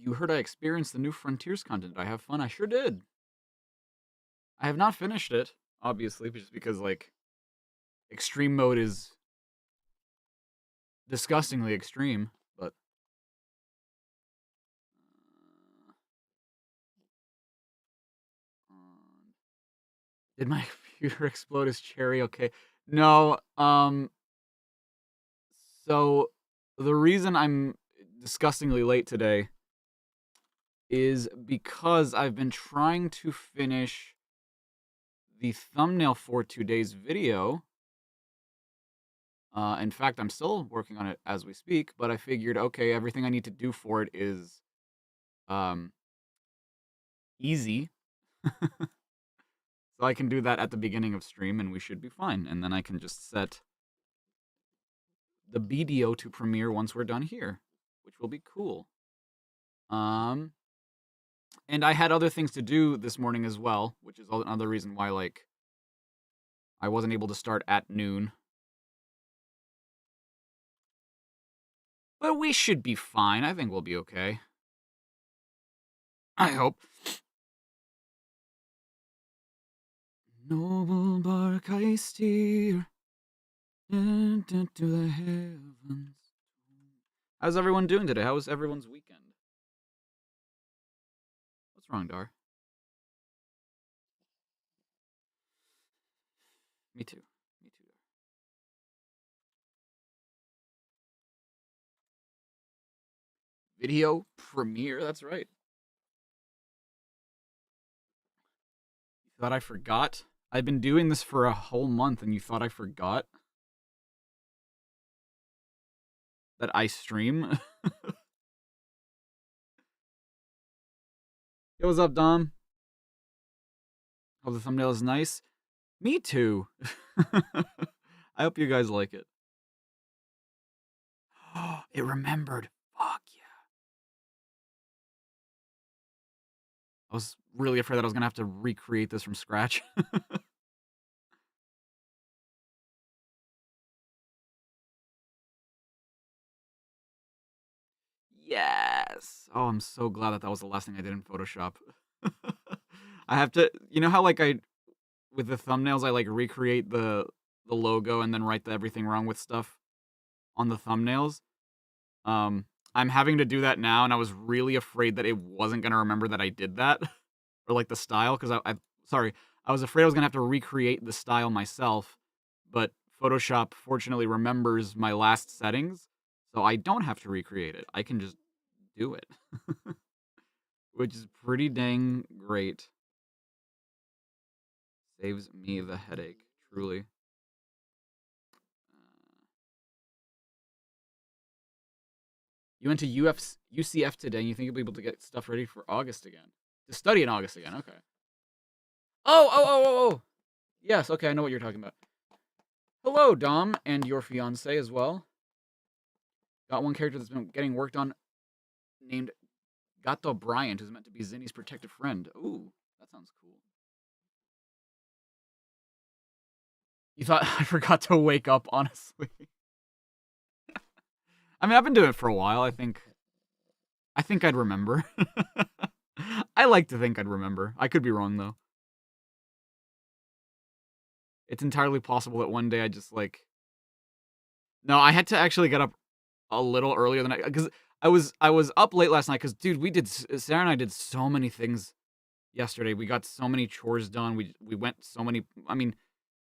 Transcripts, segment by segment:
You heard I experienced the new Frontiers content. Did I have fun? I sure did. I have not finished it, obviously, just because, like, extreme mode is disgustingly extreme, but... Did my computer explode as cherry? Okay. No, so the reason I'm disgustingly late today is because I've been trying to finish the thumbnail for today's video. In fact, I'm still working on it as we speak, but I figured, okay, everything I need to do for it is easy. So I can do that at the beginning of stream and we should be fine. And then I can just set the BDO to premiere once we're done here, which will be cool. And I had other things to do this morning as well, which is another reason why, like, I wasn't able to start at noon. But we should be fine. I think we'll be okay. I hope. Noble bark I steer into the heavens. How's everyone doing today? How was everyone's weekend? What's wrong, Dar? Me too. Me too, Dar. Video premiere, that's right. You thought I forgot? I've been doing this for a whole month and you thought I forgot that I stream? Yo, what's up, Dom? Hope the thumbnail is nice. Me too. I hope you guys like it. It remembered. Fuck yeah. I was really afraid that I was gonna have to recreate this from scratch. Yes. Oh, I'm so glad that that was the last thing I did in Photoshop. I have to, you know how, like, with the thumbnails, I, like, recreate the logo and then write everything wrong with stuff on the thumbnails? I'm having to do that now, and I was really afraid that it wasn't gonna remember that I did that. Or, like, the style, because sorry, I was afraid I was gonna have to recreate the style myself, but Photoshop fortunately remembers my last settings, so I don't have to recreate it. I can just do it. Which is pretty dang great. Saves me the headache, truly. You went to UCF today, and you think you'll be able to get stuff ready for August again. To study in August again, okay. Oh! Yes, okay, I know what you're talking about. Hello, Dom, and your fiance as well. Got one character that's been getting worked on named Gato Bryant, who's meant to be Zinni's protective friend. Ooh, that sounds cool. You thought I forgot to wake up, honestly. I mean, I've been doing it for a while. I think I'd remember. I like to think I'd remember. I could be wrong, though. It's entirely possible that one day I just, like... No, I had to actually get up a little earlier than because I was up late last night, because, dude, Sarah and I did so many things yesterday. We got so many chores done. We went so many... I mean,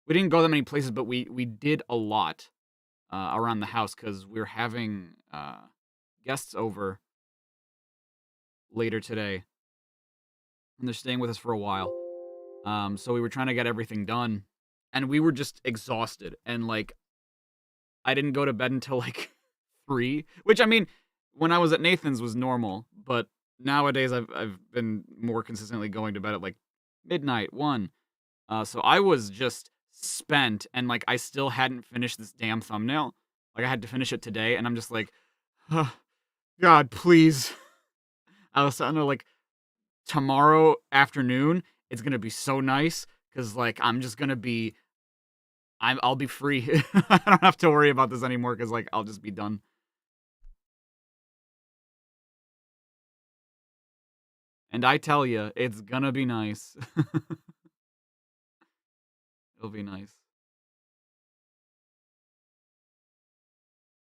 we didn't go that many places, but we did a lot around the house, because we're having guests over later today, and they're staying with us for a while. So we were trying to get everything done, and we were just exhausted, and, like, I didn't go to bed until, like, 3, which, I mean, when I was at Nathan's was normal, but nowadays I've been more consistently going to bed at, like, midnight, 1. So I was just spent, and, like, I still hadn't finished this damn thumbnail. Like, I had to finish it today, and I'm just like, oh, God, please. I was telling her, like, tomorrow afternoon, it's gonna be so nice, because, like, I'm just gonna be... I'll be free. I don't have to worry about this anymore, because, like, I'll just be done. And I tell you, it's gonna be nice. It'll be nice.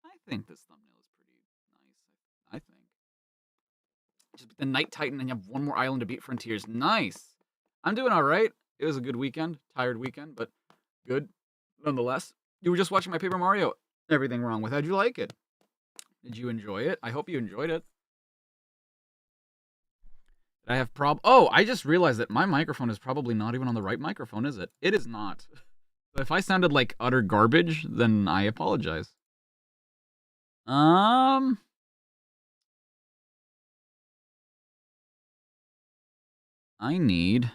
I think this thumbnail is pretty nice. I think. Just beat the Night Titan and you have one more island to beat Frontiers. Nice. I'm doing all right. It was a good weekend. Tired weekend, but good nonetheless. You were just watching my Paper Mario Everything Wrong with. How'd you like it? Did you enjoy it? I hope you enjoyed it. I have Oh, I just realized that my microphone is probably not even on the right microphone, is it? It is not. If I sounded like utter garbage, then I apologize. I need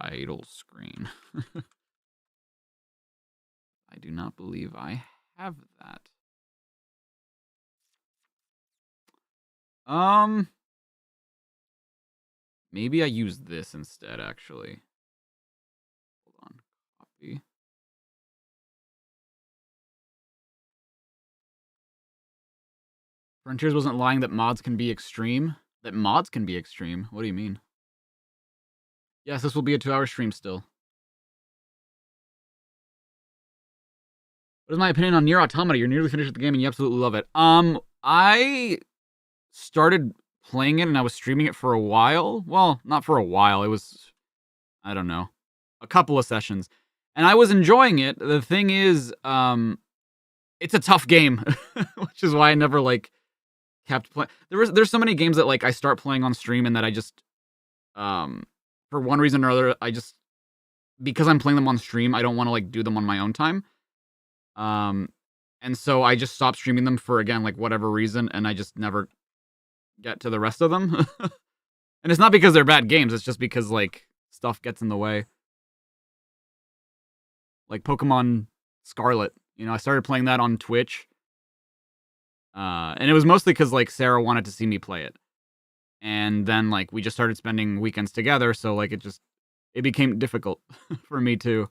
title screen. I do not believe I have that. Maybe I use this instead, actually. Hold on. Copy. Frontiers wasn't lying that mods can be extreme. That mods can be extreme? What do you mean? Yes, this will be a 2-hour stream still. What is my opinion on Nier Automata? You're nearly finished with the game and you absolutely love it. I started playing it and I was streaming it for a while. Well, not for a while. It was, I don't know, a couple of sessions. And I was enjoying it. The thing is, it's a tough game, which is why I never, like, kept playing. There's so many games that, like, I start playing on stream and that I just, for one reason or other, because I'm playing them on stream, I don't want to, like, do them on my own time. And so I just stopped streaming them for, again, like, whatever reason, and I just never get to the rest of them. And it's not because they're bad games, it's just because, like, stuff gets in the way. Like Pokemon Scarlet. You know, I started playing that on Twitch. And it was mostly because, like, Sarah wanted to see me play it. And then, like, we just started spending weekends together, so, like, it became difficult for me to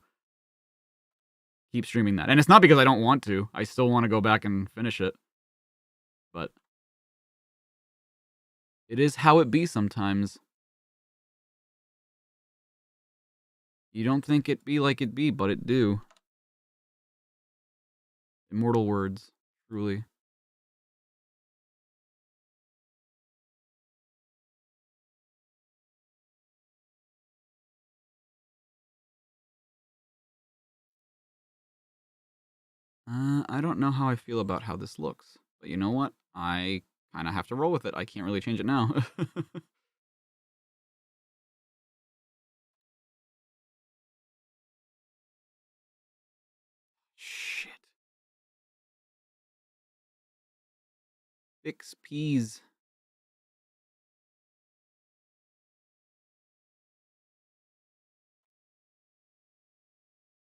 keep streaming that. And it's not because I don't want to. I still want to go back and finish it. But it is how it be sometimes. You don't think it be like it be, but it do. Immortal words, truly. I don't know how I feel about how this looks. But you know what? I kind of have to roll with it. I can't really change it now. Shit. Fix peas.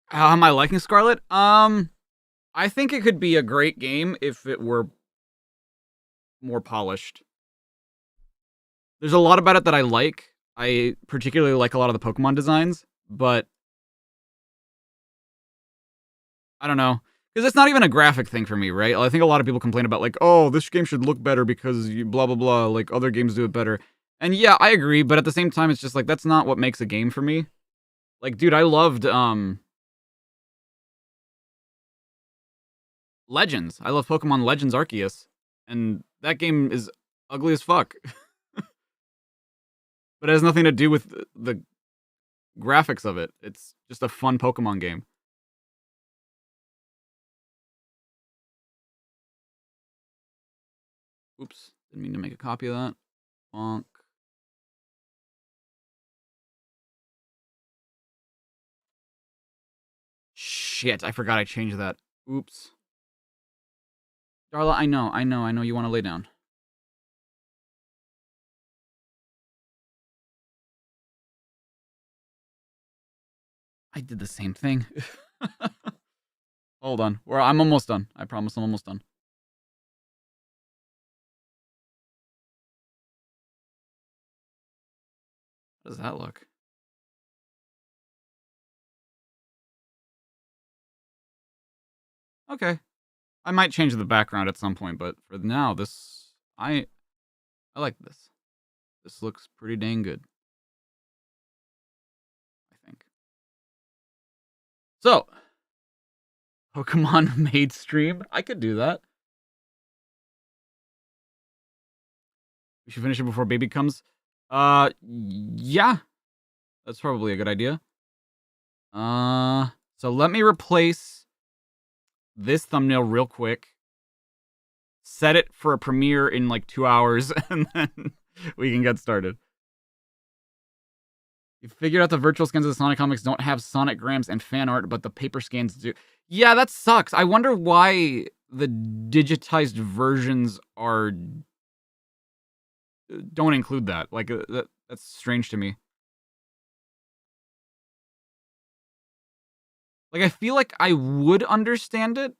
How am I liking Scarlet? I think it could be a great game if it were more polished. There's a lot about it that I like. I particularly like a lot of the Pokemon designs, but I don't know. Because it's not even a graphic thing for me, right? I think a lot of people complain about, like, oh, this game should look better because you blah, blah, blah, like, other games do it better. And yeah, I agree, but at the same time, it's just, like, that's not what makes a game for me. Like, dude, I loved, Legends. I love Pokemon Legends Arceus. And that game is ugly as fuck. But it has nothing to do with the graphics of it. It's just a fun Pokemon game. Oops. Didn't mean to make a copy of that. Bonk. Shit, I forgot I changed that. Oops. Darla, I know you want to lay down. I did the same thing. Hold on. I'm almost done. I promise I'm almost done. How does that look? Okay. I might change the background at some point, but for now, this I like this. This looks pretty dang good, I think. So, Pokemon Maid stream. I could do that. We should finish it before baby comes. Yeah. That's probably a good idea. So let me replace this thumbnail real quick. Set it for a premiere in like 2 hours, and then we can get started. You figured out the virtual scans of the Sonic comics don't have Sonic grams and fan art, but the paper scans do. Yeah, that sucks. I wonder why the digitized versions don't include that. Like, that's strange to me. Like, I feel like I would understand it,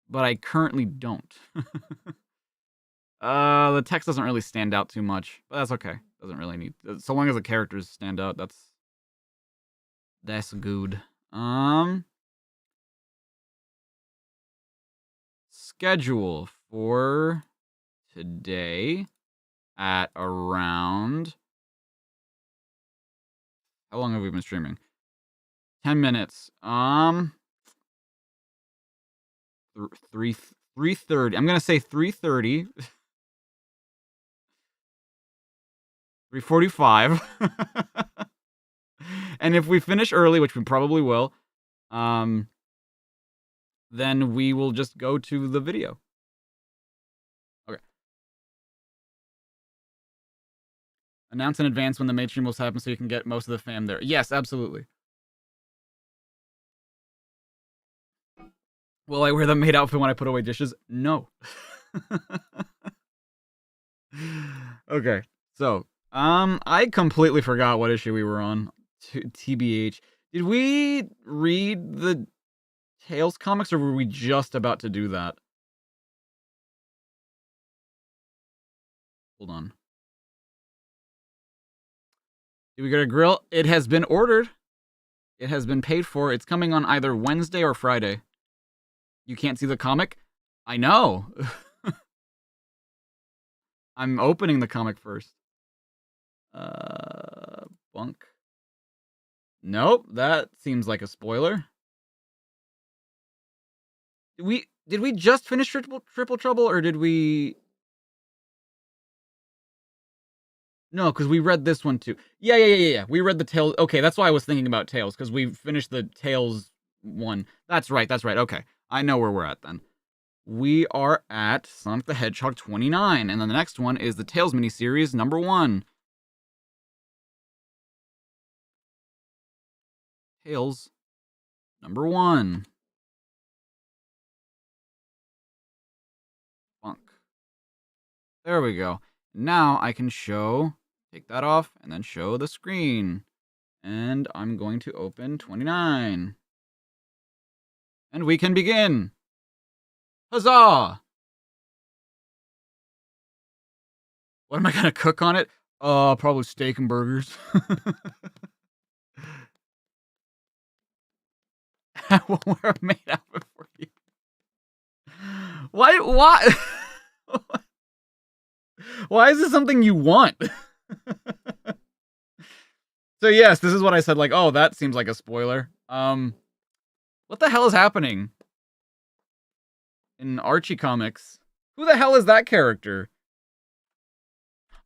but I currently don't. The text doesn't really stand out too much, but that's okay. Doesn't really need... So long as the characters stand out, that's good. Schedule for today at around... How long have we been streaming? 10 minutes. 3:30. I'm gonna say 3:30. 3:45. And if we finish early, which we probably will, then we will just go to the video. Okay. Announce in advance when the main stream will happen so you can get most of the fam there. Yes, absolutely. Will I wear the maid outfit when I put away dishes? No. Okay, so, I completely forgot what issue we were on. TBH. Did we read the Tales comics, or were we just about to do that? Hold on. Did we get a grill? It has been ordered. It has been paid for. It's coming on either Wednesday or Friday. You can't see the comic? I know. I'm opening the comic first. Bunk. Nope, that seems like a spoiler. Did we just finish Triple Trouble, or did we... No, because we read this one too. Yeah. We read the Tales. Okay, that's why I was thinking about Tales, because we finished the Tales one. That's right. Okay. I know where we're at then. We are at Sonic the Hedgehog 29, and then the next one is the Tales miniseries number 1. Tales number 1. Funk. There we go. Now I can take that off, and then show the screen. And I'm going to open 29. And we can begin. Huzzah! What am I gonna cook on it? Probably steak and burgers. I won't wear a maid outfit for you. Why? Why is this something you want? So yes, this is what I said, like, oh, that seems like a spoiler. What the hell is happening in Archie comics? Who the hell is that character?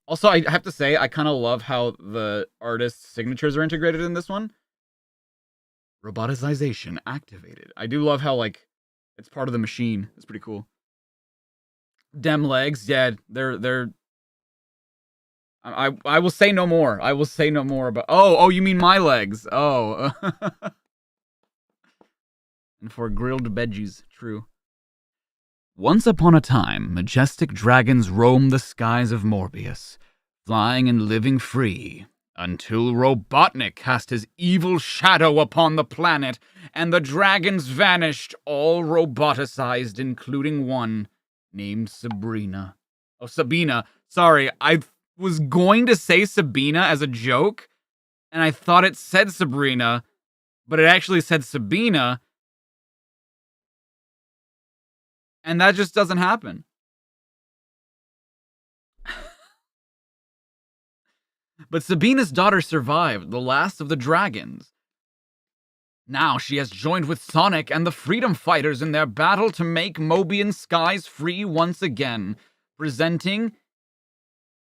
Also, I have to say, I kind of love how the artist's signatures are integrated in this one. Roboticization activated. I do love how, like, it's part of the machine. It's pretty cool. Dem legs, yeah, they're... I will say no more. I will say no more about... Oh, you mean my legs. Oh. And for grilled veggies, true. Once upon a time, majestic dragons roamed the skies of Morbius, flying and living free, until Robotnik cast his evil shadow upon the planet, and the dragons vanished, all roboticized, including one named Sabrina. Oh, Sabina. Sorry, I was going to say Sabina as a joke, and I thought it said Sabrina, but it actually said Sabina, And that just doesn't happen. But Sabina's daughter survived, the last of the dragons. Now she has joined with Sonic and the Freedom Fighters in their battle to make Mobian skies free once again. Presenting...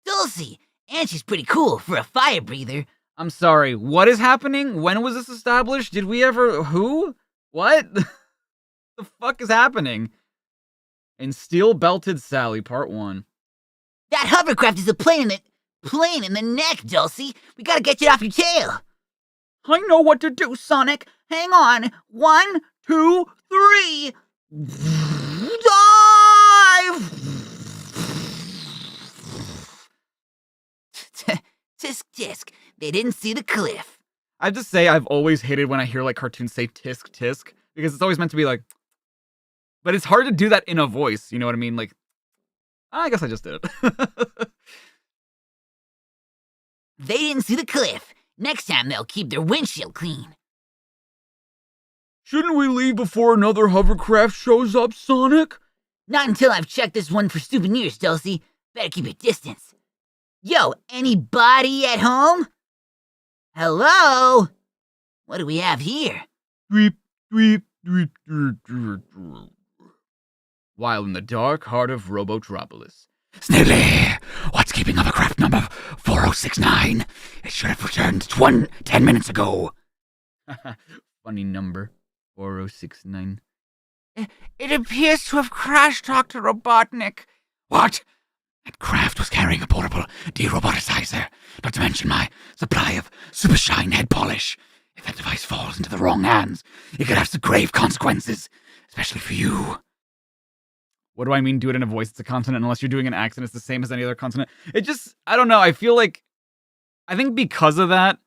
Dulcie! And she's pretty cool for a fire breather. I'm sorry, what is happening? When was this established? Did we ever... Who? What? The fuck is happening? In Steel-Belted Sally, Part 1. That hovercraft is a plane in the neck, Dulcie. We gotta get you off your tail. I know what to do, Sonic. Hang on. 1, 2, 3. Dive! Tisk tisk. They didn't see the cliff. I have to say, I've always hated when I hear like cartoons say tisk tisk, because it's always meant to be like, but it's hard to do that in a voice, you know what I mean? Like, I guess I just did it. They didn't see the cliff. Next time they'll keep their windshield clean. Shouldn't we leave before another hovercraft shows up, Sonic? Not until I've checked this one for souvenirs, Dulcie. Better keep your distance. Yo, anybody at home? Hello? What do we have here? Tweep, tweep, tweep, tweep, tweep, tweep. While in the dark heart of Robotropolis. Snively, what's keeping hovercraft number 4069? It should have returned 10 minutes ago. Funny number, 4069. It appears to have crashed, Dr. Robotnik. What? That craft was carrying a portable de-roboticizer, not to mention my supply of super shine head polish. If that device falls into the wrong hands, it could have some grave consequences, especially for you. What do I mean, do it in a voice? It's a consonant. Unless you're doing an accent, it's the same as any other consonant. It just, I don't know. I think because of that,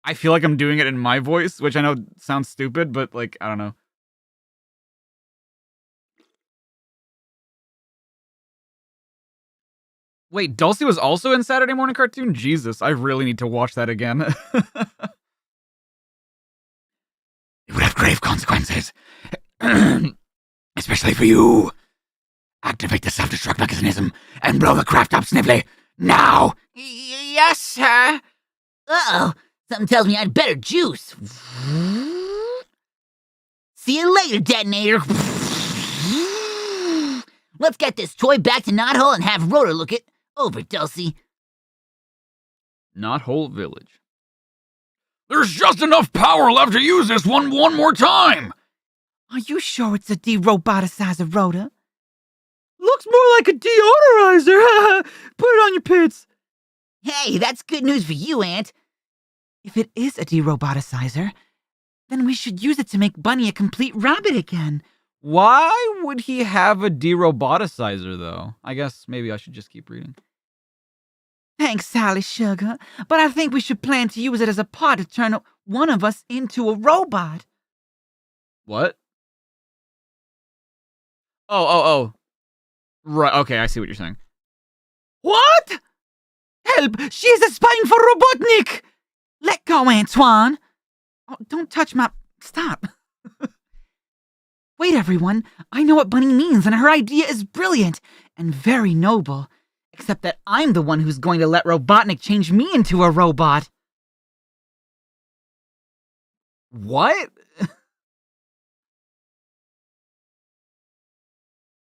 I feel like I'm doing it in my voice, which I know sounds stupid, but like, I don't know. Wait, Dulcie was also in Saturday Morning Cartoon? Jesus, I really need to watch that again. It would have grave consequences. Especially for you. Activate the self-destruct mechanism and blow the craft up, Snively. Now! Yes, sir. Uh-oh. Something tells me I'd better juice. See you later, detonator. Let's get this toy back to Knothole and have Rotor look it over, Dulcie. Knothole Village. There's just enough power left to use this one more time! Are you sure it's a de-roboticizer, Rhoda? Looks more like a deodorizer. Put it on your pits. Hey, that's good news for you, Aunt. If it is a de-roboticizer, then we should use it to make Bunny a complete rabbit again. Why would he have a de-roboticizer, though? I guess maybe I should just keep reading. Thanks, Sally Sugar, but I think we should plan to use it as a pod to turn one of us into a robot. What? Oh. Right, okay, I see what you're saying. What? Help! She's spying for Robotnik! Let go, Antoine! Oh, don't touch my... Stop. Wait, everyone. I know what Bunny means, and her idea is brilliant and very noble. Except that I'm the one who's going to let Robotnik change me into a robot. What?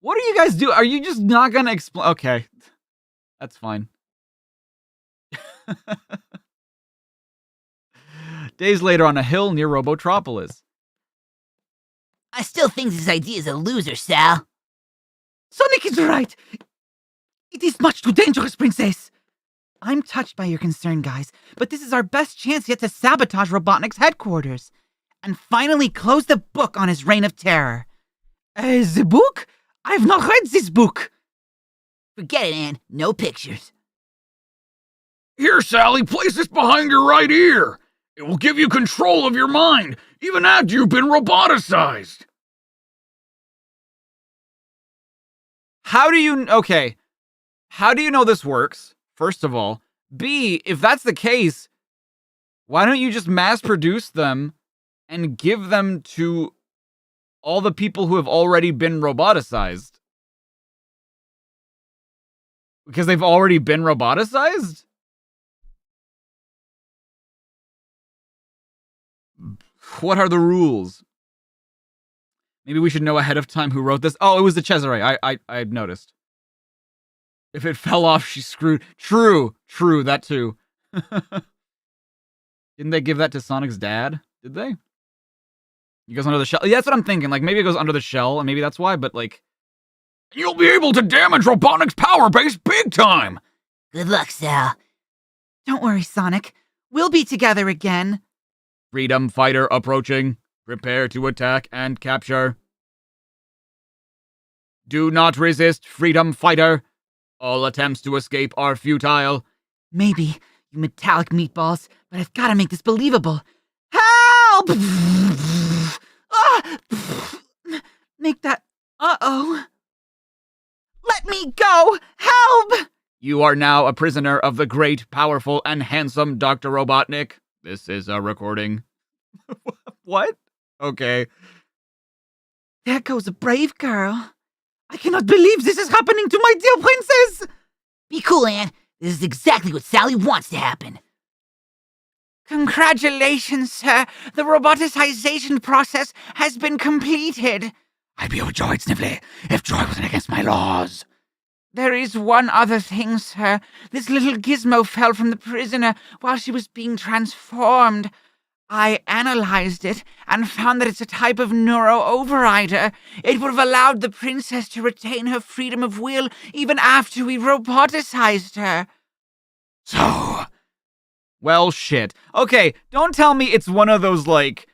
What are you guys doing? Are you just not gonna explain? Okay. That's fine. Days later on a hill near Robotropolis. I still think this idea is a loser, Sal. Sonic is right. It is much too dangerous, Princess. I'm touched by your concern, guys, but this is our best chance yet to sabotage Robotnik's headquarters and finally close the book on his reign of terror. The book? I've not read this book. Forget it, Anne. No pictures. Here, Sally, place this behind your right ear. It will give you control of your mind, even after you've been roboticized. How do you... Okay. How do you know this works, first of all? B, if that's the case, why don't you just mass produce them and give them to all the people who have already been roboticized. Because they've already been roboticized? What are the rules? Maybe we should know ahead of time who wrote this. Oh, it was the Cesare. I noticed. If it fell off, she's screwed. True, that too. Didn't they give that to Sonic's dad? Did they? He goes under the shell. Yeah, that's what I'm thinking. Like, maybe it goes under the shell, and maybe that's why, but like... You'll be able to damage Robotnik's power base big time! Good luck, Sal. Don't worry, Sonic. We'll be together again. Freedom fighter approaching. Prepare to attack and capture. Do not resist, freedom fighter. All attempts to escape are futile. Maybe, you metallic meatballs, but I've got to make this believable. Help! Make that... Uh-oh. Let me go! Help! You are now a prisoner of the great, powerful, and handsome Dr. Robotnik. This is a recording. What? Okay. There goes a brave girl. I cannot believe this is happening to my dear princess! Be cool, Anne. This is exactly what Sally wants to happen. Congratulations, sir. The roboticization process has been completed. I'd be overjoyed, Sniffly, if joy wasn't against my laws. There is one other thing, sir. This little gizmo fell from the prisoner while she was being transformed. I analyzed it and found that it's a type of neuro-overrider. It would have allowed the princess to retain her freedom of will even after we roboticized her. So... Well, shit. Okay, don't tell me it's one of those, like...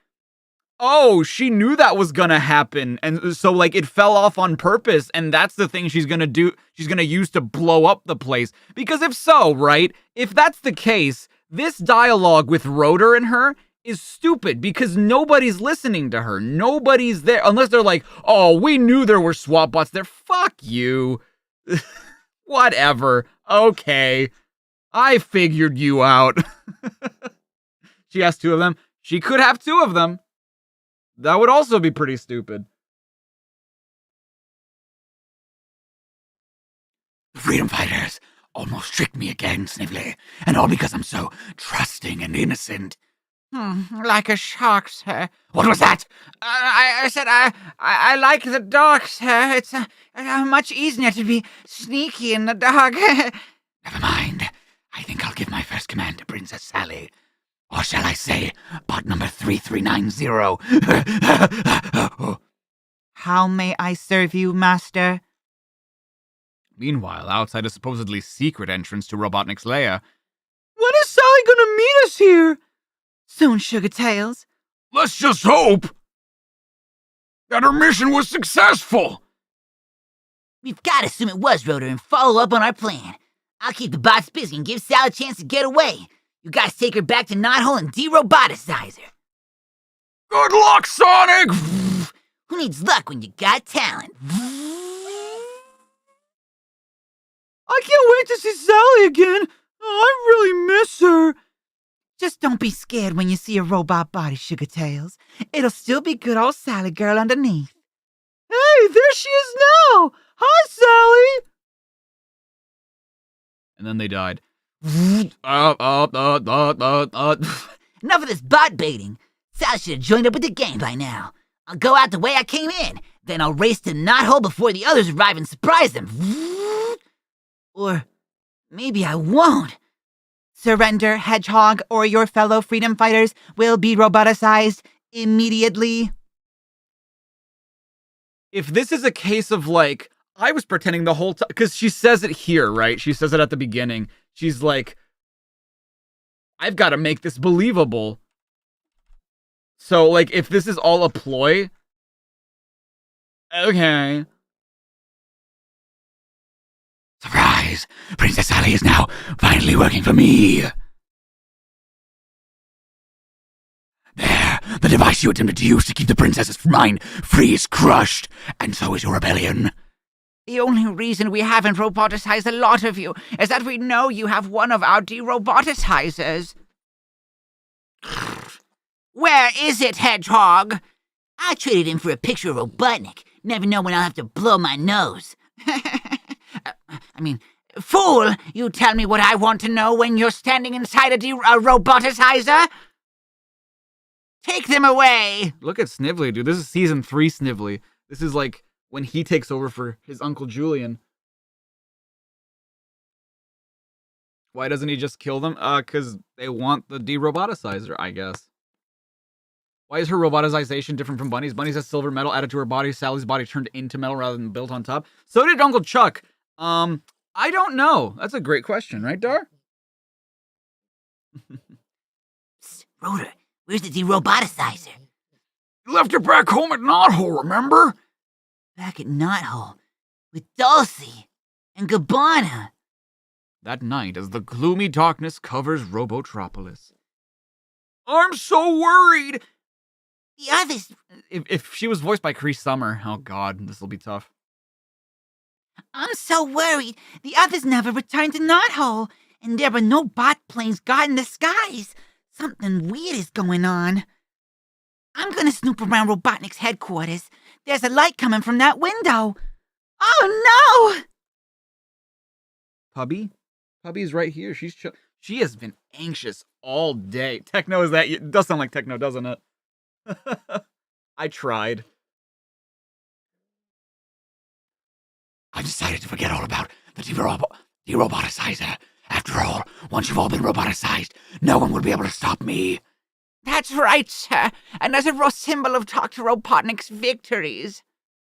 Oh, she knew that was gonna happen, and so, like, it fell off on purpose, and that's the thing she's gonna do, she's gonna use to blow up the place. Because if so, right, if that's the case, this dialogue with Rotor and her is stupid, because nobody's listening to her. Nobody's there, unless they're like, oh, we knew there were swap bots there. Fuck you. Whatever. Okay. I figured you out. She has two of them. She could have two of them. That would also be pretty stupid. The freedom fighters almost tricked me again, Sniffly, and all because I'm so trusting and innocent. Like a shark, sir. What was that? I said I like the dark, sir. It's much easier to be sneaky in the dark. Never mind. I think I'll give my first command to Princess Sally. Or shall I say, bot number 3390? How may I serve you, Master? Meanwhile, outside a supposedly secret entrance to Robotnik's lair. When is Sally gonna meet us here? Soon, Sugar Tails. Let's just hope that her mission was successful. We've got to assume it was, Rotor, and follow up on our plan. I'll keep the bots busy and give Sal a chance to get away. You guys take her back to Knothole and de-roboticize her. Good luck, Sonic! Who needs luck when you got talent? I can't wait to see Sally again. Oh, I really miss her. Just don't be scared when you see a robot body, Sugar Tails. It'll still be good old Sally girl underneath. Hey, there she is now! Hi, Sally! And then they died. Enough of this bot baiting. Sally should have joined up with the game by now. I'll go out the way I came in. Then I'll race to Knothole before the others arrive and surprise them. Or maybe I won't. Surrender, Hedgehog, or your fellow freedom fighters will be roboticized immediately. If this is a case of, like, I was pretending the whole time, because she says it here, right? She says it at the beginning. She's like, I've got to make this believable. So, like, if this is all a ploy, okay. Surprise! Princess Sally is now finally working for me. There, the device you attempted to use to keep the princess's mind free is crushed, and so is your rebellion. The only reason we haven't roboticized a lot of you is that we know you have one of our de-roboticizers. Where is it, Hedgehog? I traded in for a picture of Robotnik. Never know when I'll have to blow my nose. I mean, fool, you tell me what I want to know when you're standing inside a roboticizer? Take them away! Look at Snively, dude. This is season 3 Snively. This is like when he takes over for his Uncle Julian. Why doesn't he just kill them? Because they want the de-roboticizer, I guess. Why is her roboticization different from Bunny's? Bunny's has silver metal added to her body. Sally's body turned into metal rather than built on top. So did Uncle Chuck. I don't know. That's a great question, right, Dar? Psst, Rotor, where's the de-roboticizer? You left it back home at Knothole, remember? Back at Knothole, with Dulcie and Gabbana. That night, as the gloomy darkness covers Robotropolis. I'm so worried. The others... If she was voiced by Cree Summer, oh god, this will be tough. I'm so worried. The others never returned to Knothole, and there were no bot planes guarding the skies. Something weird is going on. I'm gonna snoop around Robotnik's headquarters. There's a light coming from that window. Oh no! Pubby? Pubby's right here. She has been anxious all day. Techno is that? It does sound like Techno, doesn't it? I tried. I decided to forget all about the de-roboticizer. After all, once you've all been roboticized, no one will be able to stop me. That's right, sir. And as a symbol of Dr. Robotnik's victories.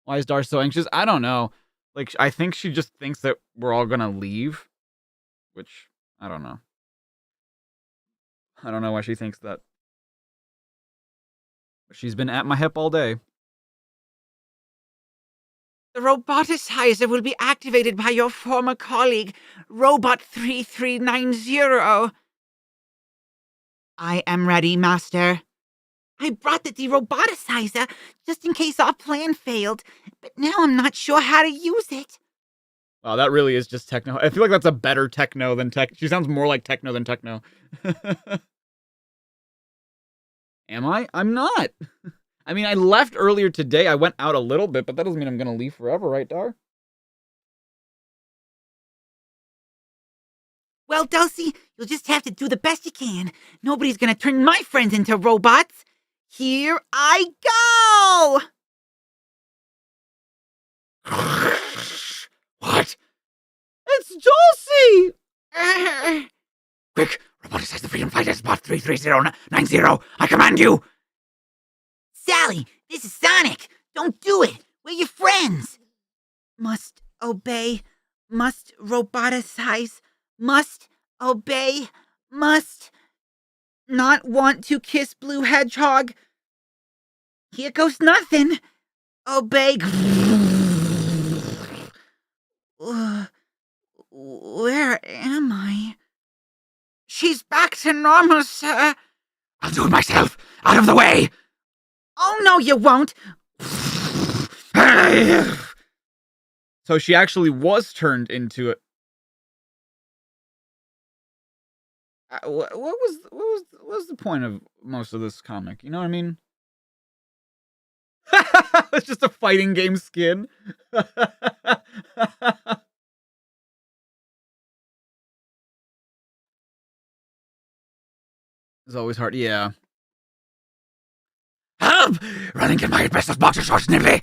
Why is Dar so anxious? I don't know. Like, I think she just thinks that we're all gonna leave. Which, I don't know. I don't know why she thinks that. But she's been at my hip all day. The roboticizer will be activated by your former colleague, Robot 3390. I am ready, Master. I brought the de-roboticizer just in case our plan failed, but now I'm not sure how to use it. Wow, that really is just Techno. I feel like that's a better Techno than Tech. She sounds more like Techno than Techno. Am I? I'm not. I mean, I left earlier today. I went out a little bit, but that doesn't mean I'm going to leave forever, right, Dar? Well, Dulcie, you'll just have to do the best you can. Nobody's gonna turn my friends into robots. Here I go! What? It's Dulcie! Quick, roboticize the Freedom Fighters, Bot 33090. I command you. Sally, this is Sonic. Don't do it. We're your friends. Must obey. Must roboticize. Must obey. Must not want to kiss Blue Hedgehog. Here goes nothing. Obey. Where am I? She's back to normal, sir. I'll do it myself. Out of the way. Oh, no, you won't. So she actually was turned into it. What was the point of most of this comic? You know what I mean? It's just a fighting game skin. It's always hard. Yeah. Help! Run and get my asbestos boxer shorts, Nibbly.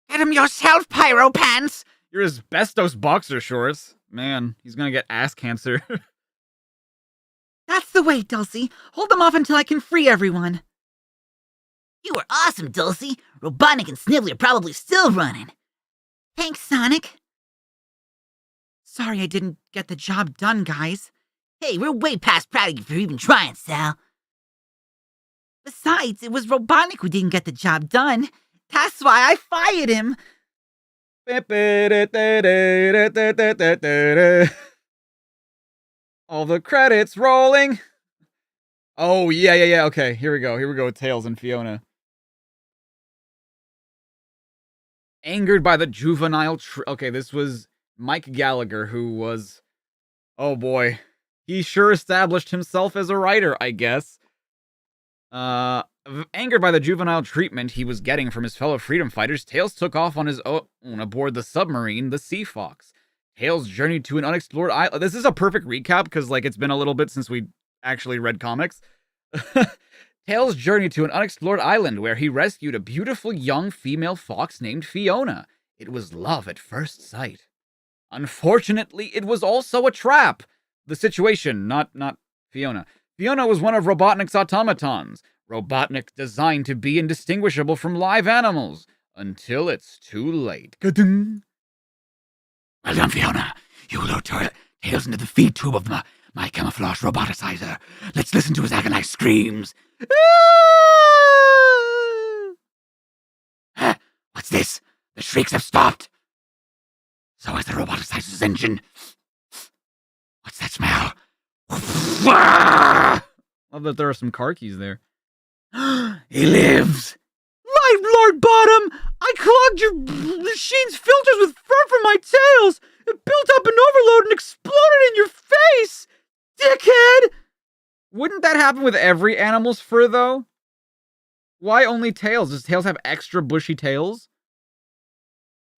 Get him yourself, Pyro Pants. Your asbestos boxer shorts. Man, he's gonna get ass cancer. That's the way, Dulcie. Hold them off until I can free everyone. You were awesome, Dulcie. Robotnik and Snively are probably still running. Thanks, Sonic. Sorry I didn't get the job done, guys. Hey, we're way past proud of you for even trying, Sal. Besides, it was Robotnik who didn't get the job done. That's why I fired him. All the credits rolling. Oh, yeah. Okay, here we go with Tails and Fiona. Angered by the juvenile... Okay, this was Mike Gallagher, who was... Oh, boy. He sure established himself as a writer, I guess. Angered by the juvenile treatment he was getting from his fellow freedom fighters, Tails took off on his own aboard the submarine, the Sea Fox. Tails journeyed to an unexplored island. This is a perfect recap because, like, it's been a little bit since we actually read comics. Tails journeyed to an unexplored island where he rescued a beautiful young female fox named Fiona. It was love at first sight. Unfortunately, it was also a trap. The situation, not Fiona. Fiona was one of Robotnik's automatons. Robotnik designed to be indistinguishable from live animals. Until it's too late. Ka-ding. Well done, Fiona. You lured Tails into the feed tube of my camouflage roboticizer. Let's listen to his agonized screams. What's this? The shrieks have stopped. So has the roboticizer's engine. What's that smell? Love that there are some car keys there. He lives. Light Lord Bottom! I clogged your machine's filters with fur from my tails! It built up an overload and exploded in your face! Dickhead! Wouldn't that happen with every animal's fur, though? Why only tails? Does tails have extra bushy tails?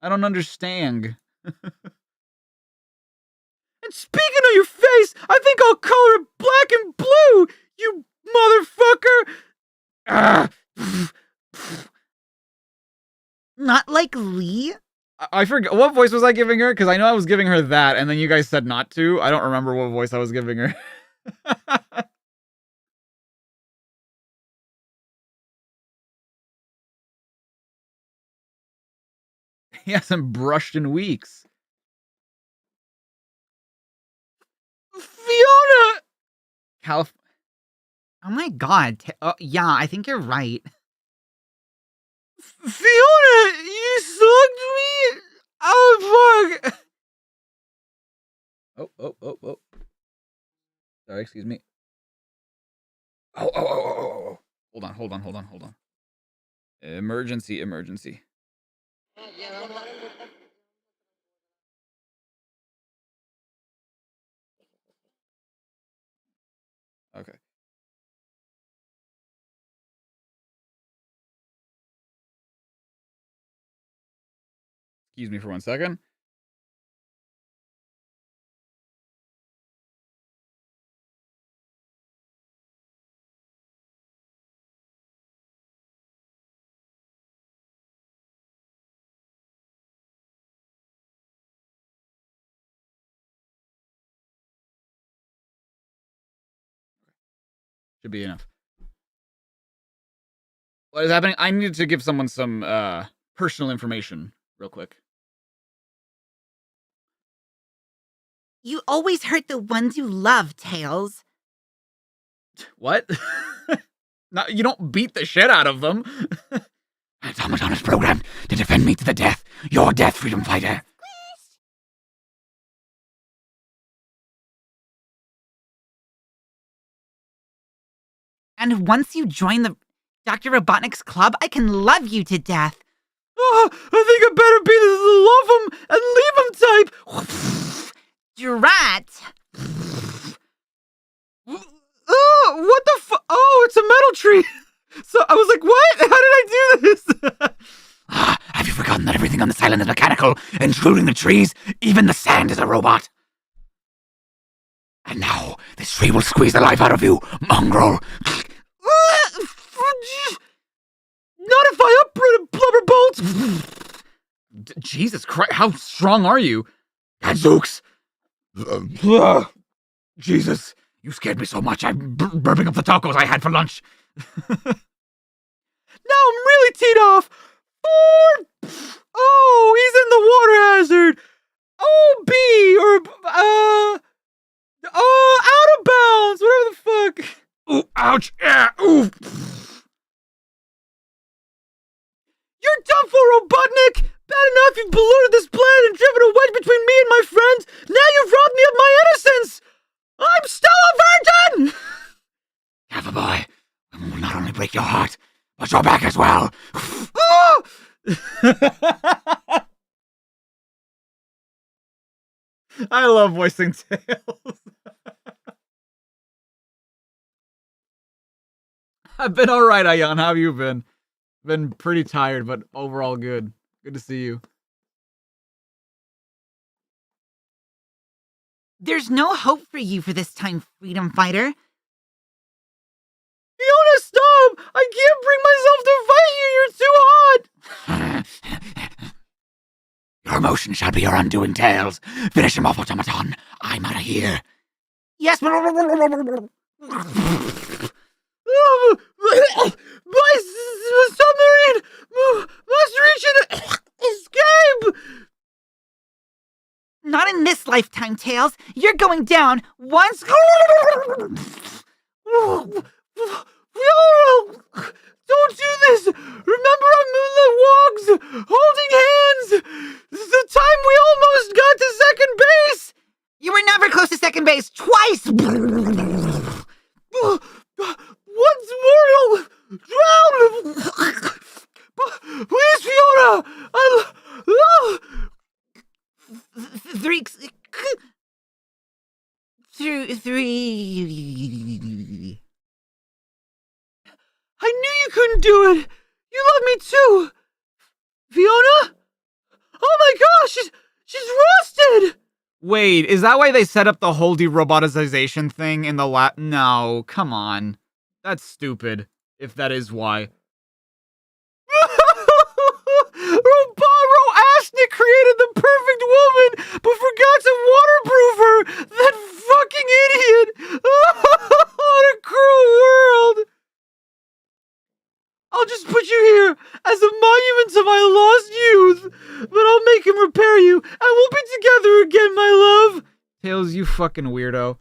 I don't understand. And speaking of your face, I think I'll color it black and blue, you motherfucker! Not like Lee? I forget. What voice was I giving her? Because I know I was giving her that, and then you guys said not to. I don't remember what voice I was giving her. He hasn't brushed in weeks. Fiona! Calif- Oh my god. Yeah, I think you're right. Fiona, you slugged me? Oh, fuck. Oh. Sorry, excuse me. Oh. Hold on. Emergency. Okay. Excuse me for 1 second. Should be enough. What is happening? I needed to give someone some personal information real quick. You always hurt the ones you love, Tails. What? No, you don't beat the shit out of them. Automaton is programmed to defend me to the death. Your death, freedom fighter. And once you join the Dr. Robotnik's club, I can love you to death. Oh, I think I better be the love him and leave him type. Drat. Oh, what the fu- Oh, it's a metal tree. So I was like, what? How did I do this? Have you forgotten that everything on this island is mechanical, including the trees? Even the sand is a robot. And now, this tree will squeeze the life out of you, mongrel. Not if I uprooted blubber bolts. Jesus Christ, how strong are you? Gadzooks. Jesus, you scared me so much, I'm burping up the tacos I had for lunch. Now I'm really teed off. Oh, he's in the water hazard. OB or out of bounds. Whatever the fuck. Ooh, ouch! Yeah, ooh. You're done for, Robotnik. Bad enough you've polluted this planet and driven a wedge between me and my friends. Now you've robbed me of my innocence. I'm still a virgin. Have a boy. We will not only break your heart, but your back as well. I love voicing Tails. I've been all right, Ayan. How have you been? Been pretty tired, but overall good. Good to see you. There's no hope for you for this time, freedom fighter. Fiona, stop! I can't bring myself to fight you. You're too hot. Your emotion shall be your undoing, Tails. Finish him off, automaton. I'm out of here. Yes. My submarine must reach an escape. Not in this lifetime, Tails. You're going down once. Don't do this! Remember our moonlit walks, holding hands. This is the time we almost got to second base. You were never close to second base. Twice. Once more, you'll drown. Please, Fiona. I love. Three. I knew you couldn't do it. You love me too, Fiona. Oh my gosh, she's rusted. Wait, is that why they set up the whole de-robotization thing in the No, come on. That's stupid, if that is why. Robotnik created the perfect woman, but forgot to waterproof her! That fucking idiot! What a cruel world! I'll just put you here as a monument to my lost youth, but I'll make him repair you, and we'll be together again, my love! Tails, you fucking weirdo.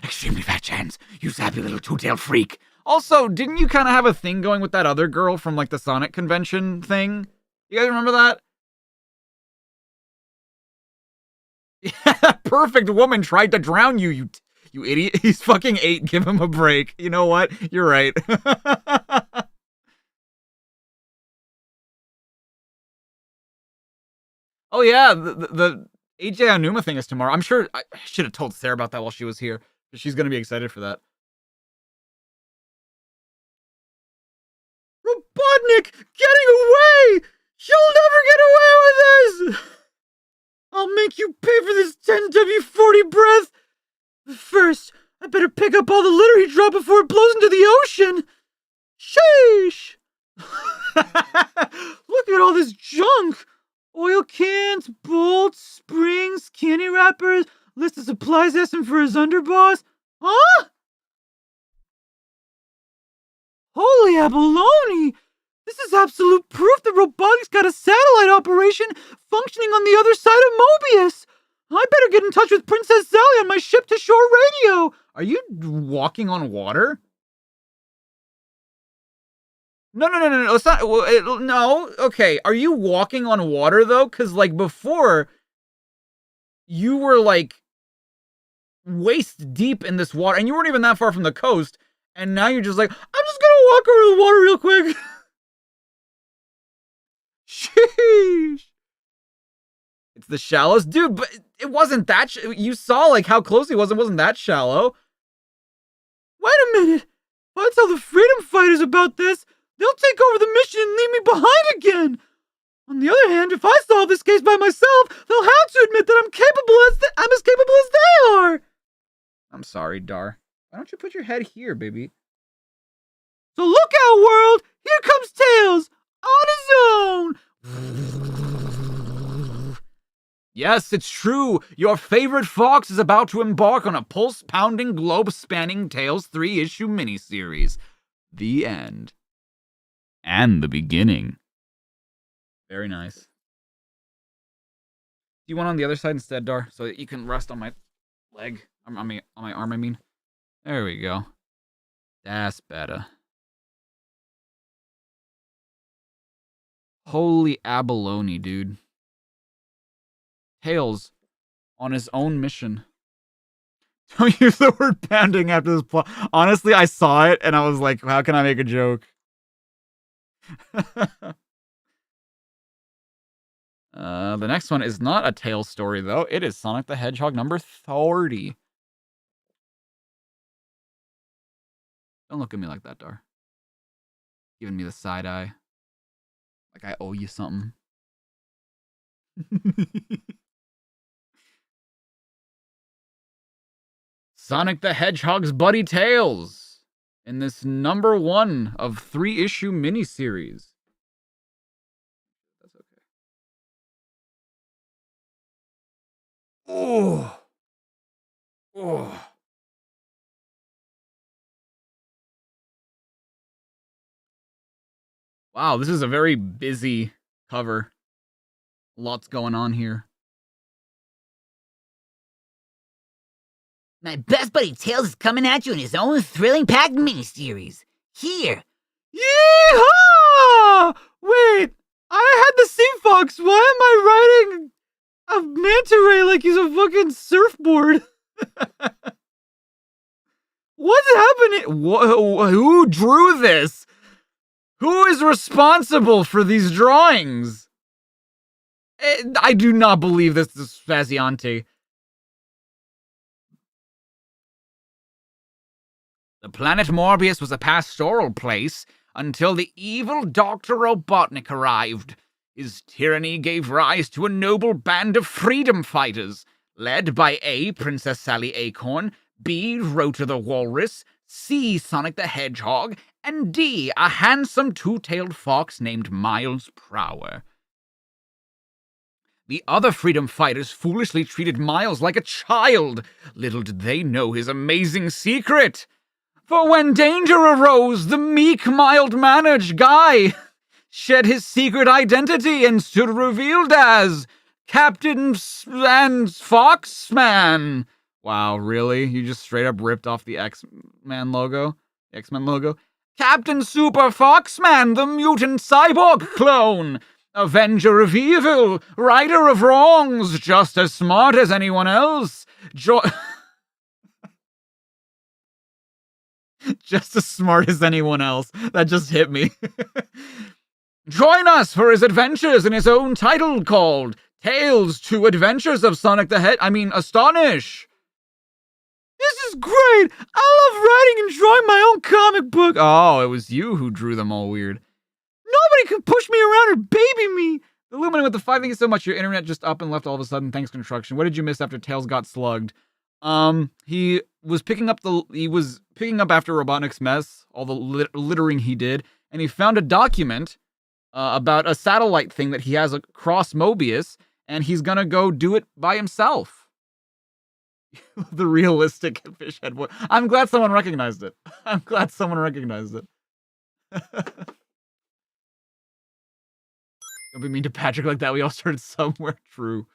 Extremely fat chance, you sappy little two-tailed freak. Also, didn't you kind of have a thing going with that other girl from, like, the Sonic convention thing? You guys remember that? Yeah, that perfect woman tried to drown you, you idiot. He's fucking 8. Give him a break. You know what? You're right. Oh, yeah, the AJ Onuma thing is tomorrow. I'm sure I should have told Sarah about that while she was here. She's going to be excited for that. Robotnik getting away! You'll never get away with this! I'll make you pay for this 10W40 breath! But first, I better pick up all the litter he dropped before it blows into the ocean! Sheesh! Look at all this junk! Oil cans, bolts, springs, candy wrappers, list of supplies asking for his underboss. Huh? Holy abalone! This is absolute proof that robotics got a satellite operation functioning on the other side of Mobius! I better get in touch with Princess Sally on my ship-to-shore radio! Are you walking on water? No, it's not, no, okay, are you walking on water, though? Because, like, before, you were, like, waist deep in this water, and you weren't even that far from the coast, and now you're just like, I'm just gonna walk over the water real quick. Sheesh. It's the shallowest. Dude, but it wasn't that, you saw, like, how close he was. It wasn't that shallow. Wait a minute. If I tell the freedom fighters about this, they'll take over the mission and leave me behind again. On the other hand, if I solve this case by myself, they'll have to admit that I'm as capable as they are. I'm sorry, Dar. Why don't you put your head here, baby? So look out, world! Here comes Tails! On his own! Yes, it's true. Your favorite fox is about to embark on a pulse-pounding, globe-spanning Tails 3-issue miniseries. The end. And the beginning. Very nice. Do you want on the other side instead, Dar? So that you can rest on my leg? On my arm, I mean. There we go. That's better. Holy abalone, dude. Tails on his own mission. Don't use the word pounding after this plot. Honestly, I saw it and I was like, how can I make a joke? The next one is not a Tails story, though. It is Sonic the Hedgehog number 30. Don't look at me like that, Dar. Giving me the side eye. Like I owe you something. Sonic the Hedgehog's Buddy Tales in this number 1 of 3-issue miniseries. That's okay. Oh. Oh. Wow, this is a very busy cover. Lots going on here. My best buddy Tails is coming at you in his own thrilling-packed miniseries. Here. Yeehaw! Wait, I had the sea fox. Why am I riding a manta ray like he's a fucking surfboard? What's happening? Who drew this? Who is responsible for these drawings? I do not believe this is Spaziante. The planet Morbius was a pastoral place until the evil Dr. Robotnik arrived. His tyranny gave rise to a noble band of freedom fighters, led by A. Princess Sally Acorn, B. Rota the Walrus, C. Sonic the Hedgehog, and D. a handsome two-tailed fox named Miles Prower. The other freedom fighters foolishly treated Miles like a child. Little did they know his amazing secret. For when danger arose, the meek, mild-mannered guy shed his secret identity and stood revealed as Captain and Foxman. Wow, really? You just straight up ripped off the X-Men logo? Captain Super Foxman, the mutant cyborg clone. Avenger of evil, righter of wrongs, just as smart as anyone else. Just as smart as anyone else. That just hit me. Join us for his adventures in his own title called Tales 2 Adventures of Sonic the Astonish. This is great! I love writing and drawing my own comic book. Oh, it was you who drew them all weird. Nobody can push me around or baby me. Illuminate with the 5, thank you so much. Your internet just up and left all of a sudden. Thanks, construction. What did you miss after Tails got slugged? He was picking up after Robotnik's mess, all the littering he did, and he found a document about a satellite thing that he has across Mobius, and he's gonna go do it by himself. The realistic fish head boy. I'm glad someone recognized it. Don't be mean to Patrick like that. We all started somewhere. True.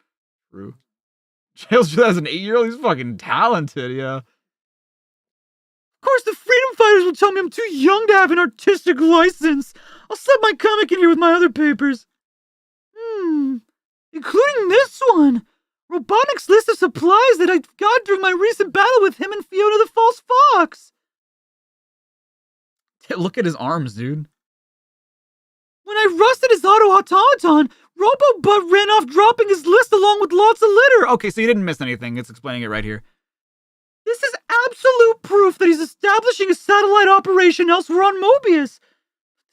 Tails as an 8-year-old, he's fucking talented, yeah. Of course, the freedom fighters will tell me I'm too young to have an artistic license. I'll slip my comic in here with my other papers. Including this one. Robotnik's list of supplies that I got during my recent battle with him and Fiona the False Fox. Look at his arms, dude. When I rusted his auto-automaton, Robo-Butt ran off dropping his list along with lots of litter. Okay, so you didn't miss anything. It's explaining it right here. This is absolute proof that he's establishing a satellite operation elsewhere on Mobius.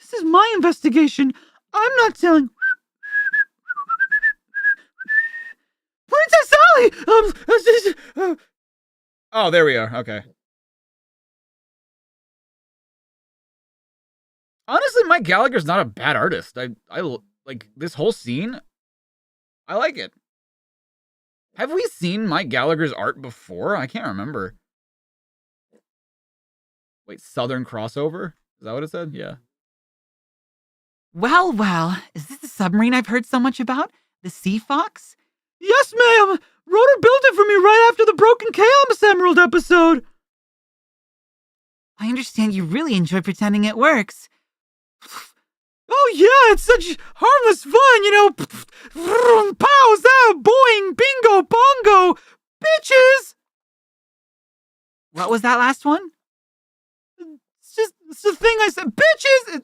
This is my investigation. I'm not telling... Princess Sally! Oh, there we are. Okay. Honestly, Mike Gallagher's not a bad artist. I like this whole scene. I like it. Have we seen Mike Gallagher's art before? I can't remember. Wait, Southern Crossover? Is that what it said? Yeah. Well, is this the submarine I've heard so much about? The Sea Fox? Yes, ma'am! Rotor built it for me right after the Broken Chaos Emerald episode! I understand you really enjoy pretending it works. Oh yeah, it's such harmless fun, you know. Pow, zow, boing, bingo, bongo, bitches! What was that last one? It's the thing I said, bitches!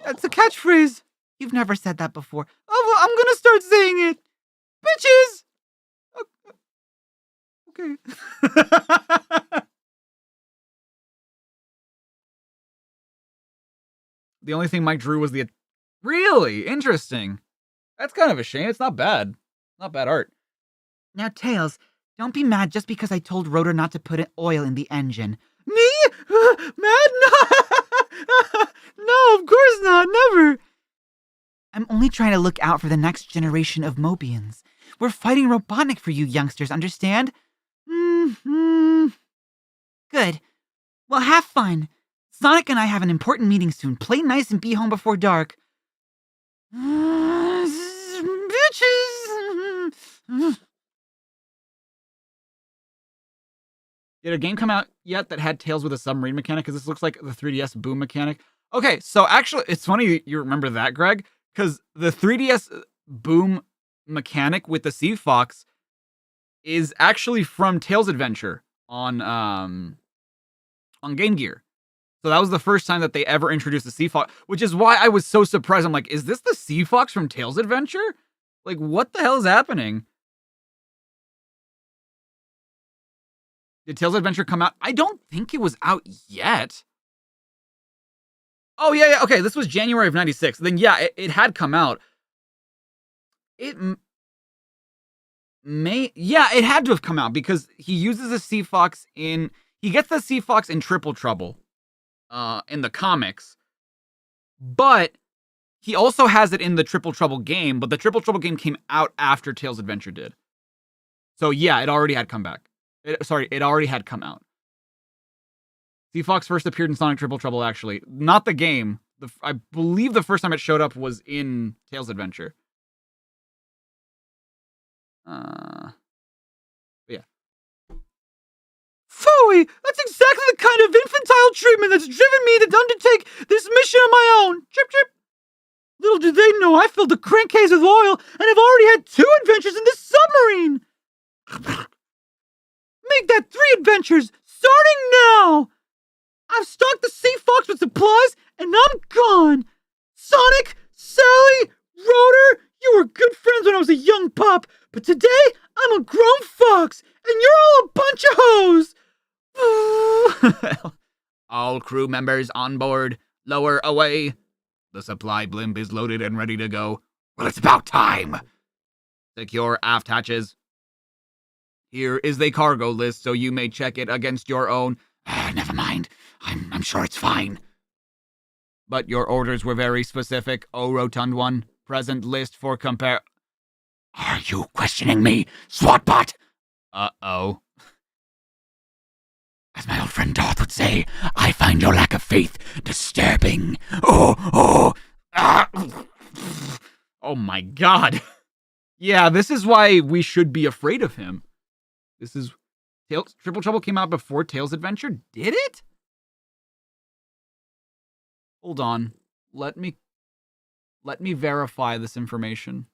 It's a catchphrase. You've never said that before. Oh, well, I'm gonna start saying it. Bitches! Okay. The only thing Mike drew was the... Really? Interesting. That's kind of a shame. It's not bad. Not bad art. Now, Tails, don't be mad just because I told Rotor not to put oil in the engine. Me? Mad? No. No, of course not. Never. I'm only trying to look out for the next generation of Mobians. We're fighting Robotnik for you youngsters, understand? Mm-hmm. Good. Well, have fun. Sonic and I have an important meeting soon. Play nice and be home before dark. Bitches! Did a game come out yet that had Tails with a submarine mechanic? Because this looks like the 3DS Boom mechanic. Okay, so actually, it's funny you remember that, Greg, because the 3DS Boom mechanic with the Sea Fox is actually from Tails Adventure on Game Gear. So that was the first time that they ever introduced the Sea Fox, which is why I was so surprised. I'm like, is this the Sea Fox from Tails Adventure? Like, what the hell is happening? Did Tails Adventure come out? I don't think it was out yet. Oh, yeah. Okay, this was January of 96. Then, yeah, it had come out. It had to have come out because he uses the Sea Fox he gets the Sea Fox in Triple Trouble in the comics, but he also has it in the Triple Trouble game, but the Triple Trouble game came out after Tails Adventure did. So, yeah, it already had come back. It already had come out. Sea Fox first appeared in Sonic Triple Trouble, actually. Not the game. I believe the first time it showed up was in Tails Adventure. Yeah. Phooey! That's exactly the kind of infantile treatment that's driven me to undertake this mission on my own. Chip, chip. Little do they know I filled the crankcase with oil and have already had 2 adventures in this submarine. Make that 3 adventures, starting now! I've stocked the Sea Fox with supplies, and I'm gone! Sonic, Sally, Rotor, you were good friends when I was a young pup, but today I'm a grown fox, and you're all a bunch of hoes! All crew members on board, lower away. The supply blimp is loaded and ready to go. Well, it's about time. Secure aft hatches. Here is the cargo list, so you may check it against your own. Never mind. I'm sure it's fine. But your orders were very specific, O Rotund One. Present list for compare. Are you questioning me, SWATbot? Uh-oh. As my old friend Darth would say, I find your lack of faith disturbing. Oh my god. Yeah, this is why we should be afraid of him. This is... Triple Trouble came out before Tails Adventure? Did it? Hold on. Let me verify this information.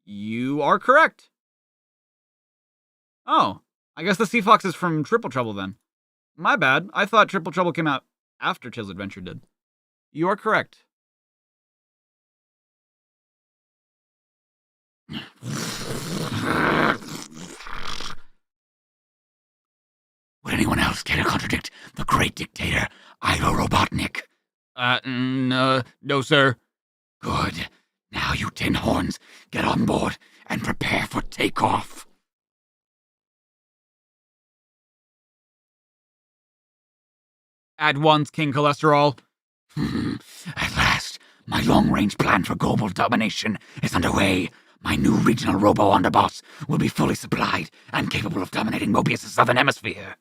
You are correct. Oh, I guess the Sea Fox is from Triple Trouble then. My bad. I thought Triple Trouble came out after Tails Adventure did. You are correct. Would anyone else care to contradict the great dictator, Ivo Robotnik? No, sir. Good. Now, you tin horns, get on board and prepare for takeoff. At once, King Cholesterol. At last, my long-range plan for global domination is underway. My new regional robo-underboss will be fully supplied and capable of dominating Mobius' southern hemisphere.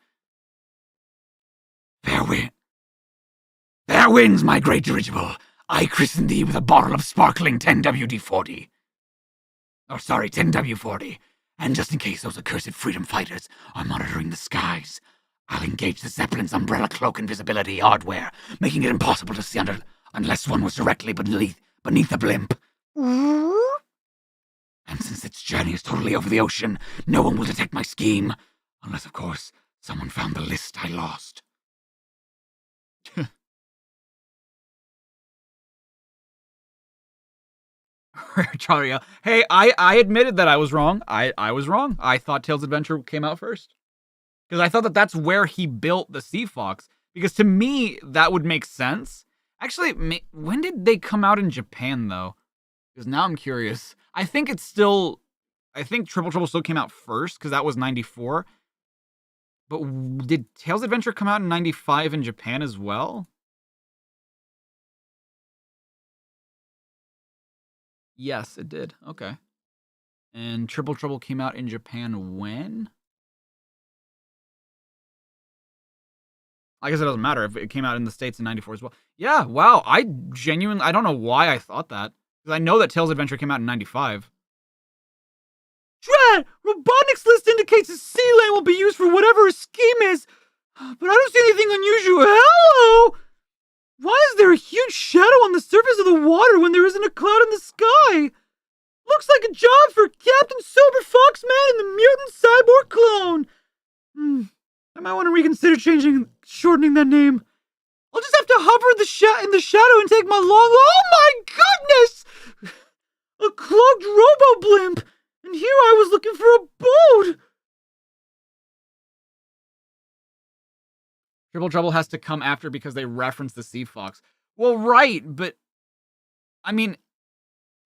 There wins my great dirigible. I christen thee with a bottle of sparkling 10WD-40. 10W40. And just in case those accursed freedom fighters are monitoring the skies, I'll engage the Zeppelin's umbrella cloak invisibility hardware, making it impossible to see unless one was directly beneath the blimp. And since its journey is totally over the ocean, no one will detect my scheme. Unless, of course, someone found the list I lost. Charlie, hey, I admitted that I was wrong. I was wrong. I thought Tails Adventure came out first. Because I thought that that's where he built the Sea Fox. Because to me, that would make sense. Actually, when did they come out in Japan, though? Because now I'm curious. I think Triple Trouble still came out first, because that was 94. But did Tails Adventure come out in 95 in Japan as well? Yes, it did. Okay. And Triple Trouble came out in Japan when? I guess it doesn't matter if it came out in the States in 94 as well. Yeah, wow. I don't know why I thought that. Because I know that Tails Adventure came out in 95. Drat! Robotnik's list indicates a sea lane will be used for whatever his scheme is. But I don't see anything unusual. Hello! Why is there a huge shadow on the surface of the water when there isn't a cloud in the sky? Looks like a job for Captain Sober Foxman and the mutant cyborg clone. I might want to reconsider shortening that name. I'll just have to hover in the shadow and take my long... Oh my goodness! A cloaked robo-blimp! And here I was looking for a boat! Triple Trouble has to come after because they reference the Sea Fox. Well, right, but... I mean...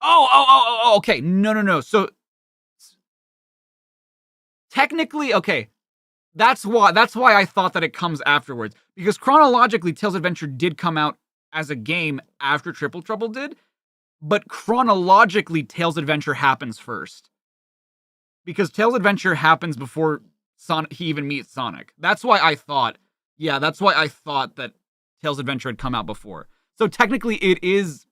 okay. No. So... Technically, okay. That's why I thought that it comes afterwards. Because chronologically, Tails Adventure did come out as a game after Triple Trouble did. But chronologically, Tails Adventure happens first. Because Tails Adventure happens before he even meets Sonic. That's why I thought that Tails Adventure had come out before. So technically it is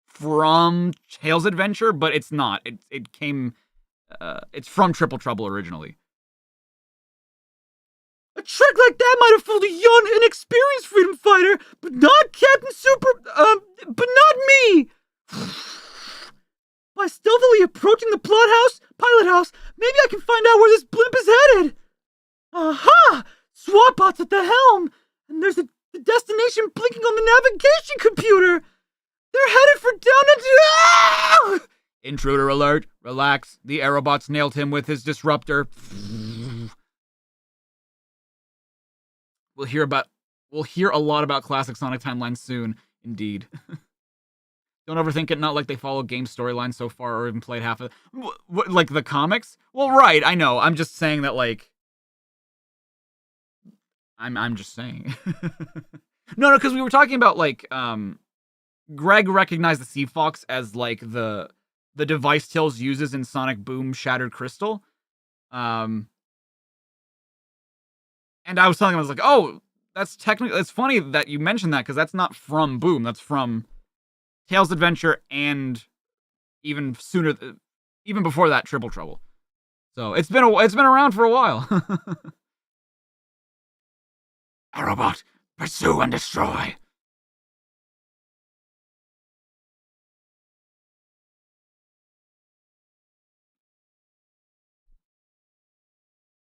from Tails Adventure, but it's not. It's from Triple Trouble originally. A trick like that might have fooled a young, inexperienced freedom fighter, but not Captain but not me! By stealthily approaching the pilot house, maybe I can find out where this blimp is headed! Aha! SWATbot's at the helm, and there's the destination blinking on the navigation computer! They're headed for down into... Ah! Intruder alert. Relax. The Aerobots nailed him with his disruptor. We'll hear a lot about classic Sonic timelines soon, indeed. Don't overthink it, not like they follow game storylines so far or even played half of it. Like the comics? Well, right, I know. I'm just saying that, like... I'm just saying. No, because we were talking about, like, Greg recognized the Sea Fox as, like, the device Tails uses in Sonic Boom Shattered Crystal. And I was telling him, I was like, oh, that's funny that you mentioned that, because that's not from Boom, that's from Tails Adventure and even sooner, even before that, Triple Trouble. So it's been around for a while. Aerobot, pursue and destroy.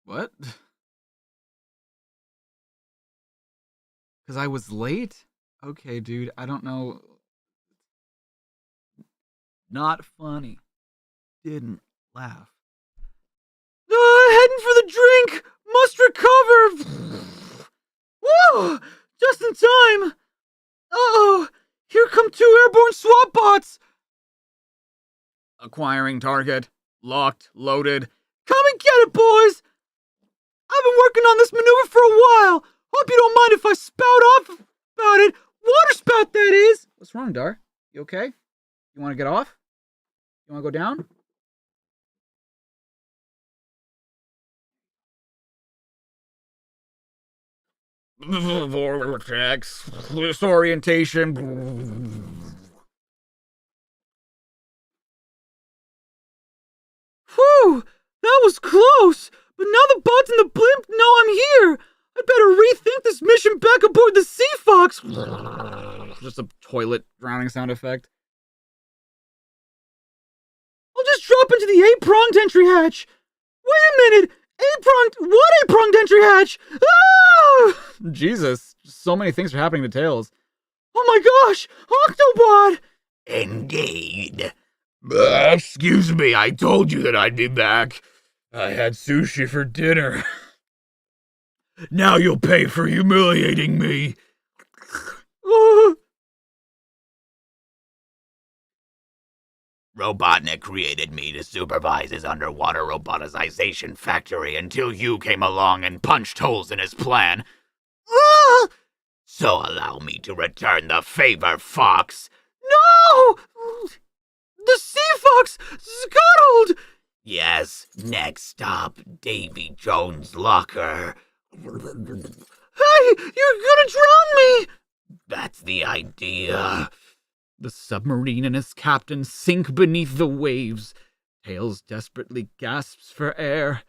What? Because I was late? Okay, dude, I don't know. Not funny. Didn't laugh. Heading for the drink! Must recover! Woo! Just in time! Uh-oh! Here come 2 airborne SWATbots! Acquiring target. Locked. Loaded. Come and get it, boys! I've been working on this maneuver for a while. Hope you don't mind if I spout off about it. Water spout, that is. What's wrong, Dar? You okay? You want to get off? You want to go down? Vortex. Disorientation. Whew! That was close! But now the bots and the blimp know I'm here! I'd better rethink this mission back aboard the Sea Fox! Just a toilet drowning sound effect. I'll just drop into the 8-pronged entry hatch! Wait a minute! 8-pronged? What 8-pronged entry hatch? Ah! Jesus, so many things are happening to Tails. Oh my gosh! Octobot! Indeed. Excuse me, I told you that I'd be back. I had sushi for dinner. Now you'll pay for humiliating me. Robotnik created me to supervise his underwater robotization factory until you came along and punched holes in his plan. So allow me to return the favor, Fox. No! The sea fox scuttled! Yes, next stop, Davy Jones' locker. Hey, you're gonna drown me! That's the idea. The submarine and its captain sink beneath the waves. Tails desperately gasps for air.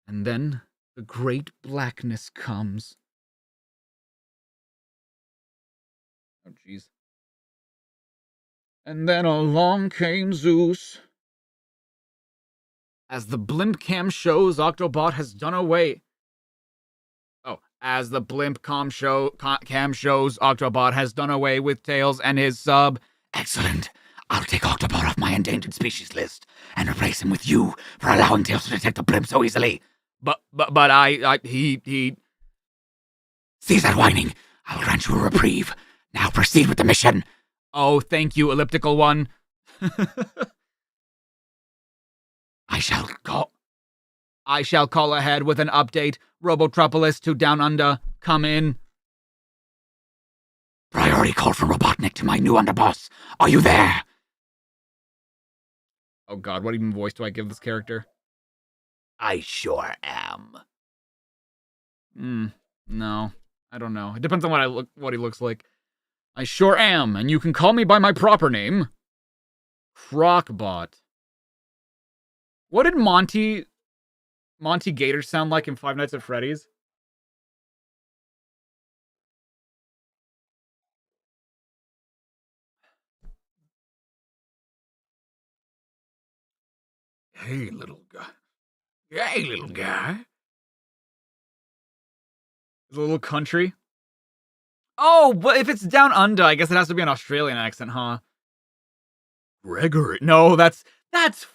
And then the great blackness comes. Oh, jeez. And then along came Zeus. As the blimp cam shows, Octobot has done away. Oh, as the blimp cam shows, Octobot has done away with Tails and his sub. Excellent. I'll take Octobot off my endangered species list and replace him with you for allowing Tails to detect the blimp so easily. But he... Cease that whining. I'll grant you a reprieve. Now proceed with the mission. Oh, thank you, elliptical one. I shall call ahead with an update. Robotropolis to Down Under. Come in. Priority call from Robotnik to my new underboss. Are you there? Oh god, what even voice do I give this character? I sure am. No. I don't know. It depends on what he looks like. I sure am, and you can call me by my proper name. Crocbot. What did Monty Gator sound like in Five Nights at Freddy's? Hey, little guy. Hey, little guy. Is it a little country? Oh, but if it's Down Under, I guess it has to be an Australian accent, huh? Gregory. No, that's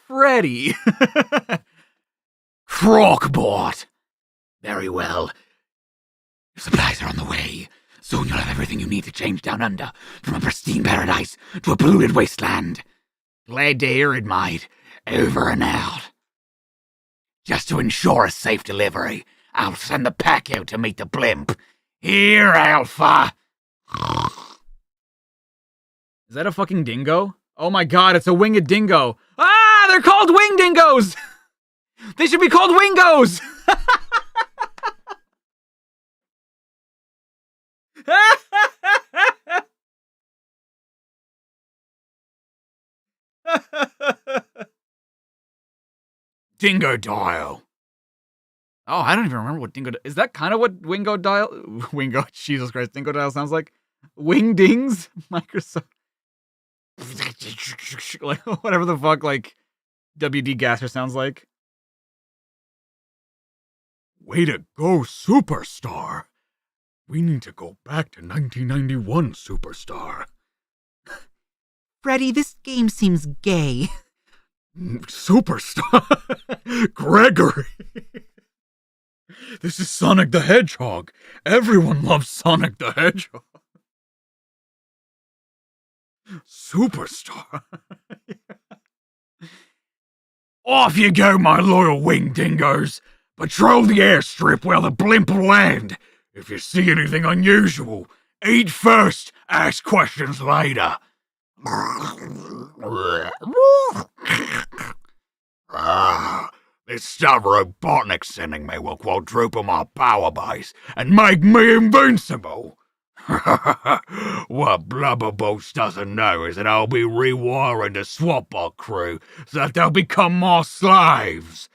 Freddy. Crocbot. Very well. Your supplies are on the way. Soon you'll have everything you need to change Down Under from a pristine paradise to a polluted wasteland. Glad to hear it, mate. Over and out. Just to ensure a safe delivery, I'll send the pack out to meet the blimp. Here, Alpha. Is that a fucking dingo? Oh my god, it's a winged dingo. Ah, they're called wing dingoes! They should be called wingos! Dingo Dial. Oh, I don't even remember what dingo... Is that kind of what Jesus Christ, dingo dial sounds like? Wingdings? Microsoft... like, whatever the fuck, like, WD Gasser sounds like. Way to go, Superstar. We need to go back to 1991, Superstar. Freddy, this game seems gay. Superstar? Gregory! This is Sonic the Hedgehog. Everyone loves Sonic the Hedgehog. Superstar. Off you go, my loyal wing dingoes. Patrol the airstrip where the blimp will land. If you see anything unusual, eat first, ask questions later. This stuff Robotnik's sending me will quadruple my power base and make me invincible. What Blubberbolts doesn't know is that I'll be rewiring the Swapbot crew so that they'll become my slaves.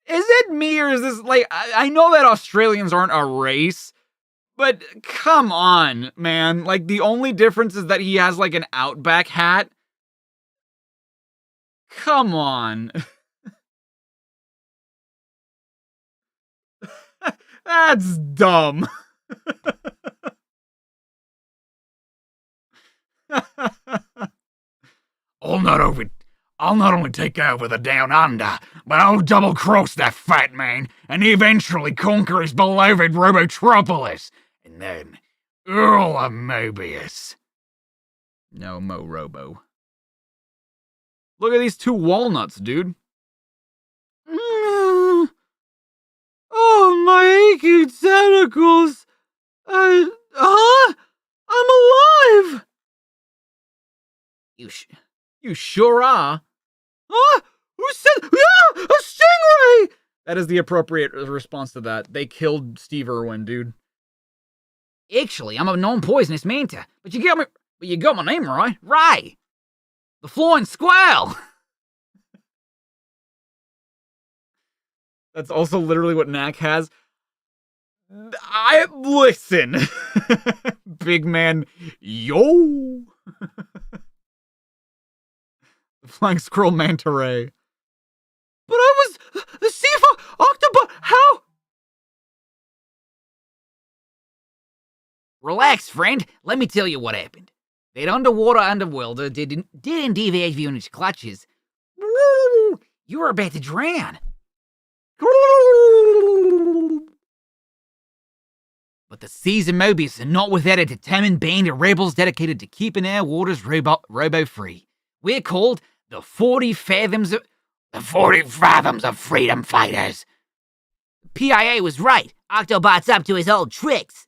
Is it me or is this, like, I know that Australians aren't a race, but come on, man. Like, the only difference is that he has, like, an Outback hat. Come on. That's dumb. I'll not I'll not only take over the Down Under, but I'll double-cross that fat man and eventually conquer his beloved Robotropolis. And then, Earl of Mobius. No Mo Robo. Look at these 2 walnuts, dude. Oh, my aching tentacles. Huh? I'm alive. You sure are. Huh? Who said? Yeah, a stingray. That is the appropriate response to that. They killed Steve Irwin, dude. Actually, I'm a non-poisonous manta, but you got my name right. Ray. The Flying Squirrel. That's also literally what Knack has. Listen. Big man, yo. The Flying Squirrel Manta Ray. But I was the sea octopus. How? Relax, friend. Let me tell you what happened. That underwater underworlder did indeed have you in his clutches. You were about to drown. But the seas of Mobius are not without a determined band of rebels dedicated to keeping our waters robo-free. We're called the 40 Fathoms of Freedom Fighters. PIA was right. Octobot's up to his old tricks.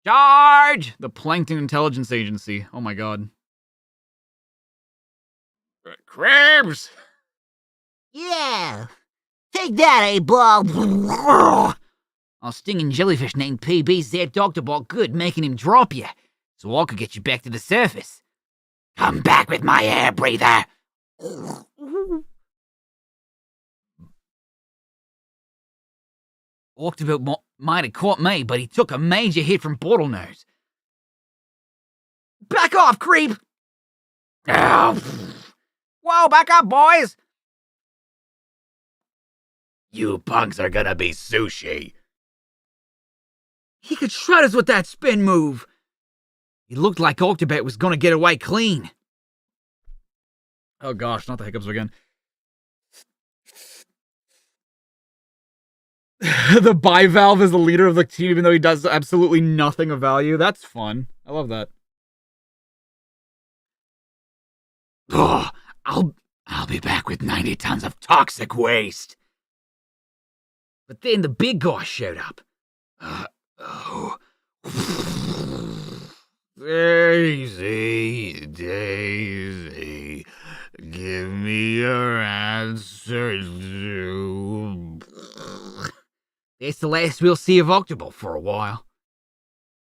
Charge! The Plankton Intelligence Agency. Oh my god. Crabs! Yeah. Take that, ball. Our stinging jellyfish named PB zapped Octobot good, making him drop you, so I could get you back to the surface. Come back with my air breather. Octobot might have caught me, but he took a major hit from Bottlenose. Back off, creep! Whoa, back up, boys! You punks are gonna be sushi. He could shred us with that spin move. It looked like Octobot was gonna get away clean. Oh gosh, not the hiccups again. The bivalve is the leader of the team, even though he does absolutely nothing of value. That's fun. I love that. Oh, I'll be back with 90 tons of toxic waste. But then the big guy showed up. Daisy, Daisy, give me your answers. That's the last we'll see of Octobot for a while.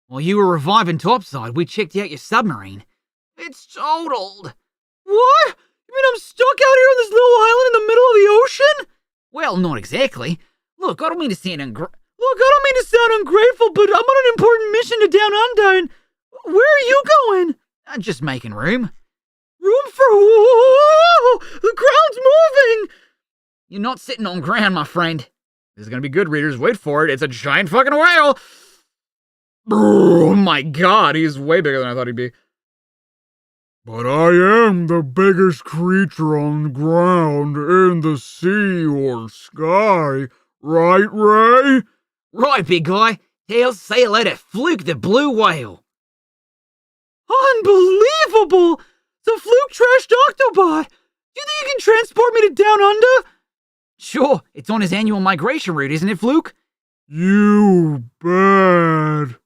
While you were reviving topside, we checked out your submarine. It's totaled. What? You mean I'm stuck out here on this little island in the middle of the ocean? Well, not exactly. Look, I don't mean to sound ungrateful, but I'm on an important mission to Down Under, and where are you going? I'm just making room. Room for whoa! The ground's moving! You're not sitting on ground, my friend. This is gonna be good, readers. Wait for it. It's a giant fucking whale! Oh my god, he's way bigger than I thought he'd be. But I am the biggest creature on the ground, in the sea or sky. Right, Ray? Right, big guy. Tails, say hello to Fluke the blue whale. Unbelievable! The Fluke trashed Octobot! Do you think you can transport me to Down Under? Sure, it's on his annual migration route, isn't it, Fluke? You bet.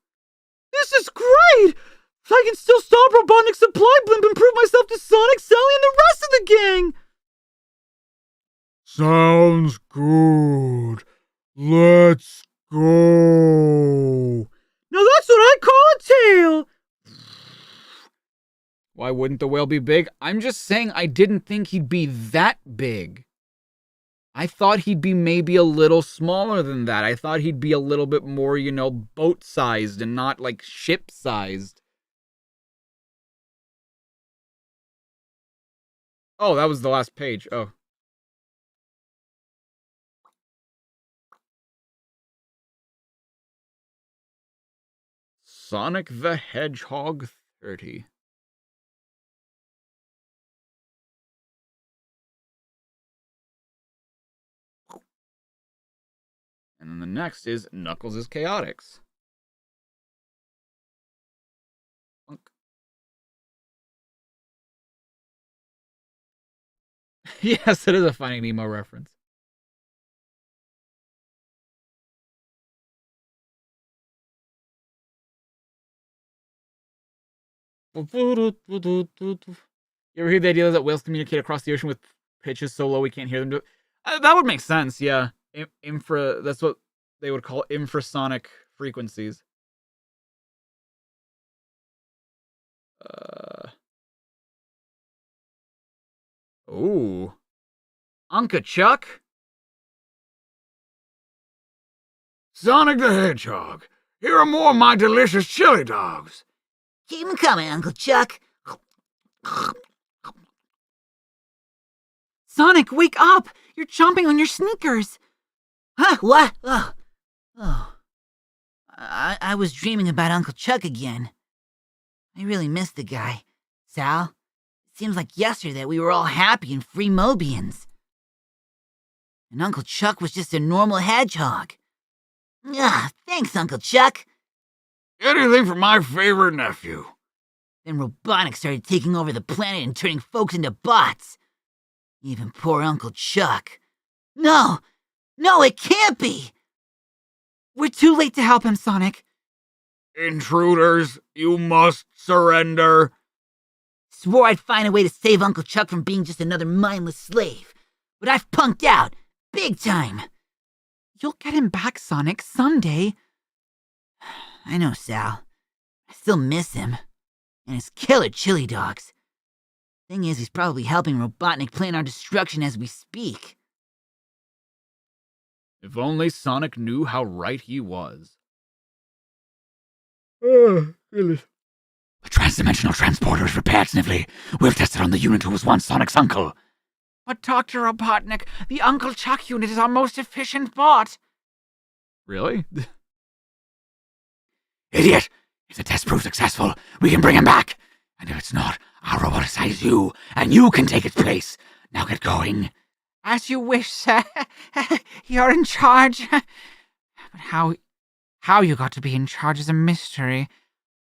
This is great! If I can still stop Robotnik's supply blimp and prove myself to Sonic, Sally, and the rest of the gang! Sounds good. Let's go. Now that's what I call a tail! Why wouldn't the whale be big? I'm just saying I didn't think he'd be that big. I thought he'd be maybe a little smaller than that. I thought he'd be a little bit more, boat-sized and not, like, ship-sized. Oh, that was the last page. Oh. Sonic the Hedgehog 30. And then the next is Knuckles' Chaotix. Funk. Yes, it is a Finding Nemo reference. You ever hear the idea that whales communicate across the ocean with pitches so low we can't hear them do it? That would make sense, yeah. That's what they would call infrasonic frequencies. Ooh. Uncle Chuck? Sonic the Hedgehog, here are more of my delicious chili dogs. Keep 'em coming, Uncle Chuck. Sonic, wake up! You're chomping on your sneakers. Huh? What? Oh. I was dreaming about Uncle Chuck again. I really missed the guy. Sal, it seems like yesterday we were all happy and free Mobians. And Uncle Chuck was just a normal hedgehog. Thanks, Uncle Chuck. Anything for my favorite nephew. Then Robotnik started taking over the planet and turning folks into bots. Even poor Uncle Chuck. No, it can't be! We're too late to help him, Sonic. Intruders, you must surrender. Swore I'd find a way to save Uncle Chuck from being just another mindless slave. But I've punked out. Big time. You'll get him back, Sonic, someday. I know, Sal. I still miss him. And his killer chili dogs. Thing is, he's probably helping Robotnik plan our destruction as we speak. If only Sonic knew how right he was. Oh, goodness. The transdimensional transporter is repaired, Snively. We've tested on the unit who was once Sonic's uncle. But Dr. Robotnik, the Uncle Chuck unit is our most efficient bot. Really? Idiot! If the test proves successful, we can bring him back. And if it's not, I'll roboticize you, and you can take its place. Now get going. As you wish, sir. You're in charge. But how you got to be in charge is a mystery.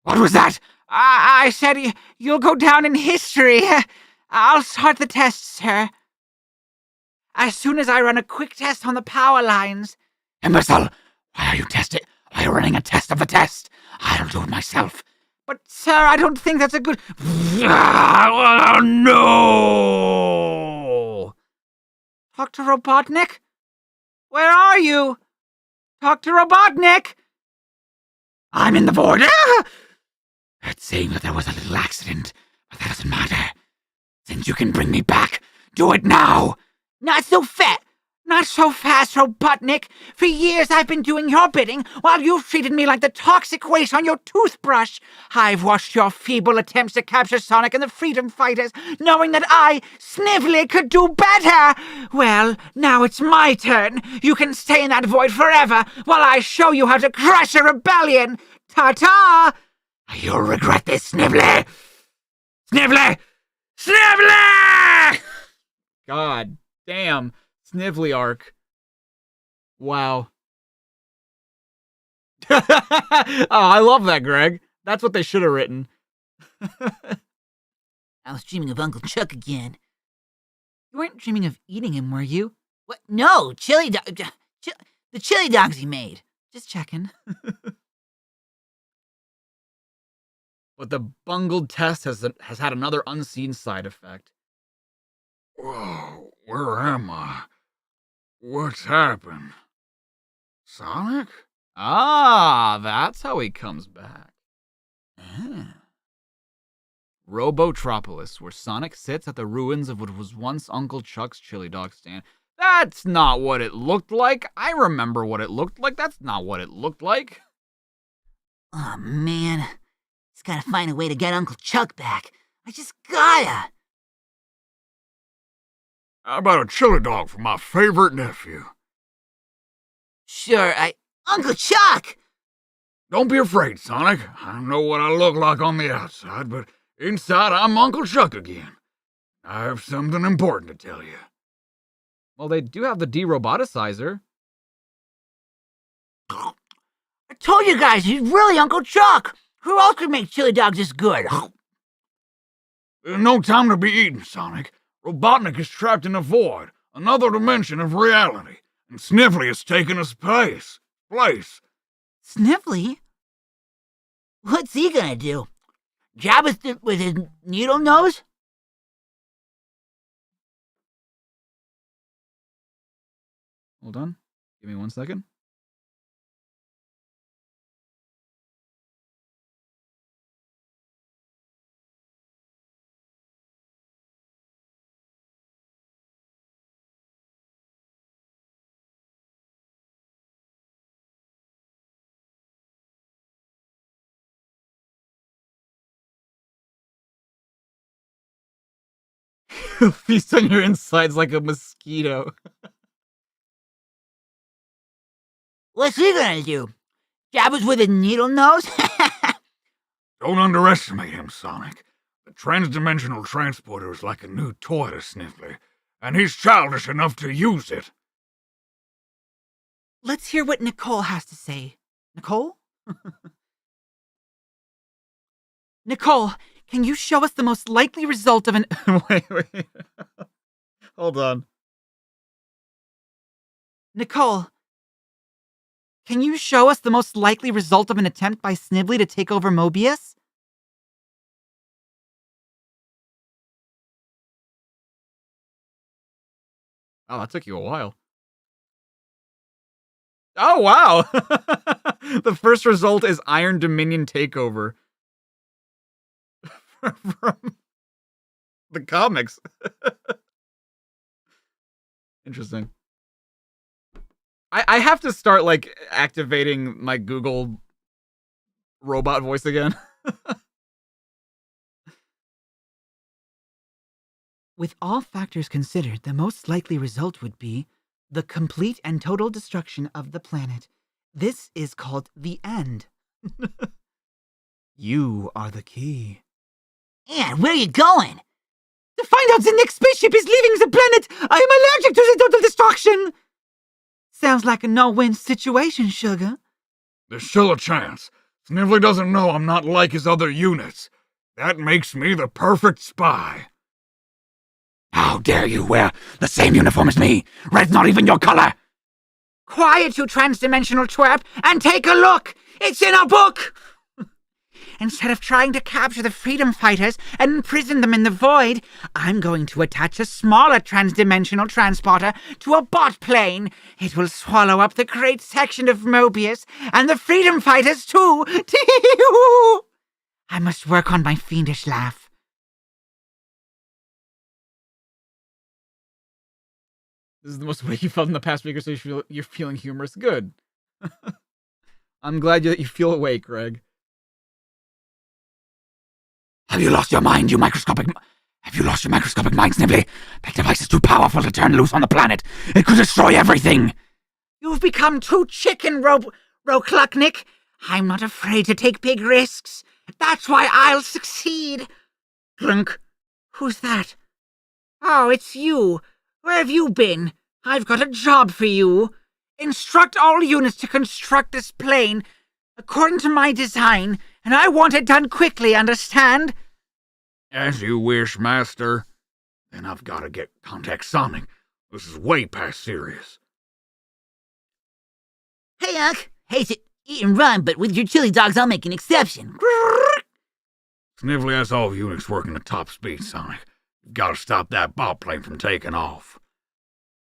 What was that? I said you'll go down in history. I'll start the test, sir. As soon as I run a quick test on the power lines. Imbecile! Why are you testing? Why are you running a test of the test? I'll do it myself. But, sir, I don't think that's a good... Oh, no! Dr. Robotnik? Where are you? Dr. Robotnik? I'm in the void. It seems that there was a little accident, but that doesn't matter. Since you can bring me back, do it now! Not so fat! Not so fast, Robotnik. For years I've been doing your bidding, while you've treated me like the toxic waste on your toothbrush. I've watched your feeble attempts to capture Sonic and the Freedom Fighters, knowing that I, Snively, could do better. Well, now it's my turn. You can stay in that void forever, while I show you how to crush a rebellion. Ta-ta! You'll regret this, Snively! Snively! Snively! God damn. Snively arc. Wow. Oh, I love that, Greg. That's what they should have written. I was dreaming of Uncle Chuck again. You weren't dreaming of eating him, were you? What? No, the chili dogs he made. Just checking. But the bungled test has had another unseen side effect. Whoa, where am I? What's happened? Sonic? Ah, that's how he comes back. Robotropolis, where Sonic sits at the ruins of what was once Uncle Chuck's chili dog stand. That's not what it looked like. I remember what it looked like. That's not what it looked like. Oh, man. Just gotta find a way to get Uncle Chuck back. I just gotta. How about a chili dog for my favorite nephew? Sure, Uncle Chuck! Don't be afraid, Sonic. I don't know what I look like on the outside, but inside I'm Uncle Chuck again. I have something important to tell you. Well, they do have the de-roboticizer. I told you guys, he's really Uncle Chuck. Who else could make chili dogs this good? There's no time to be eating, Sonic. Robotnik is trapped in a void, another dimension of reality, and Sniffly has taken his place. Sniffly? What's he gonna do? Jab us with his needle nose? Hold on. Give me 1 second. Feast on your insides like a mosquito. What's he gonna do? Jab us with his needle nose? Don't underestimate him, Sonic. The transdimensional transporter is like a new toy to Sniffly, and he's childish enough to use it. Let's hear what Nicole has to say. Nicole? Nicole, can you show us the most likely result of an... Wait. Hold on. Nicole, can you show us the most likely result of an attempt by Snively to take over Mobius? Oh, that took you a while. Oh, wow! The first result is Iron Dominion takeover. From the comics. Interesting. I have to start, like, activating my Google robot voice again. With all factors considered, the most likely result would be the complete and total destruction of the planet. This is called the end. You are the key. And where are you going? To find out the next spaceship is leaving the planet. I am allergic to the total destruction. Sounds like a no-win situation, sugar. There's still a chance. Sniffly doesn't know I'm not like his other units. That makes me the perfect spy. How dare you wear the same uniform as me? Red's not even your color! Quiet, you transdimensional twerp, and take a look! It's in a book! Instead of trying to capture the freedom fighters and imprison them in the void, I'm going to attach a smaller transdimensional transporter to a bot plane. It will swallow up the great section of Mobius and the freedom fighters too. I must work on my fiendish laugh. This is the most awake you felt in the past week or so. You're feeling humorous. Good. I'm glad that you feel awake, Greg. Have you lost your mind, you microscopic... Have you lost your microscopic mind, Sniffly? That device is too powerful to turn loose on the planet. It could destroy everything. You've become too chicken, Roklucknick. I'm not afraid to take big risks. That's why I'll succeed. Glunk. Who's that? Oh, it's you. Where have you been? I've got a job for you. Instruct all units to construct this plane according to my design, and I want it done quickly, understand? As you wish, Master. Then I've got to contact Sonic. This is way past serious. Hey, Unc. Hate to eat and run, but with your chili dogs, I'll make an exception. Sniffly has all units working at top speed, Sonic. You've got to stop that bot plane from taking off.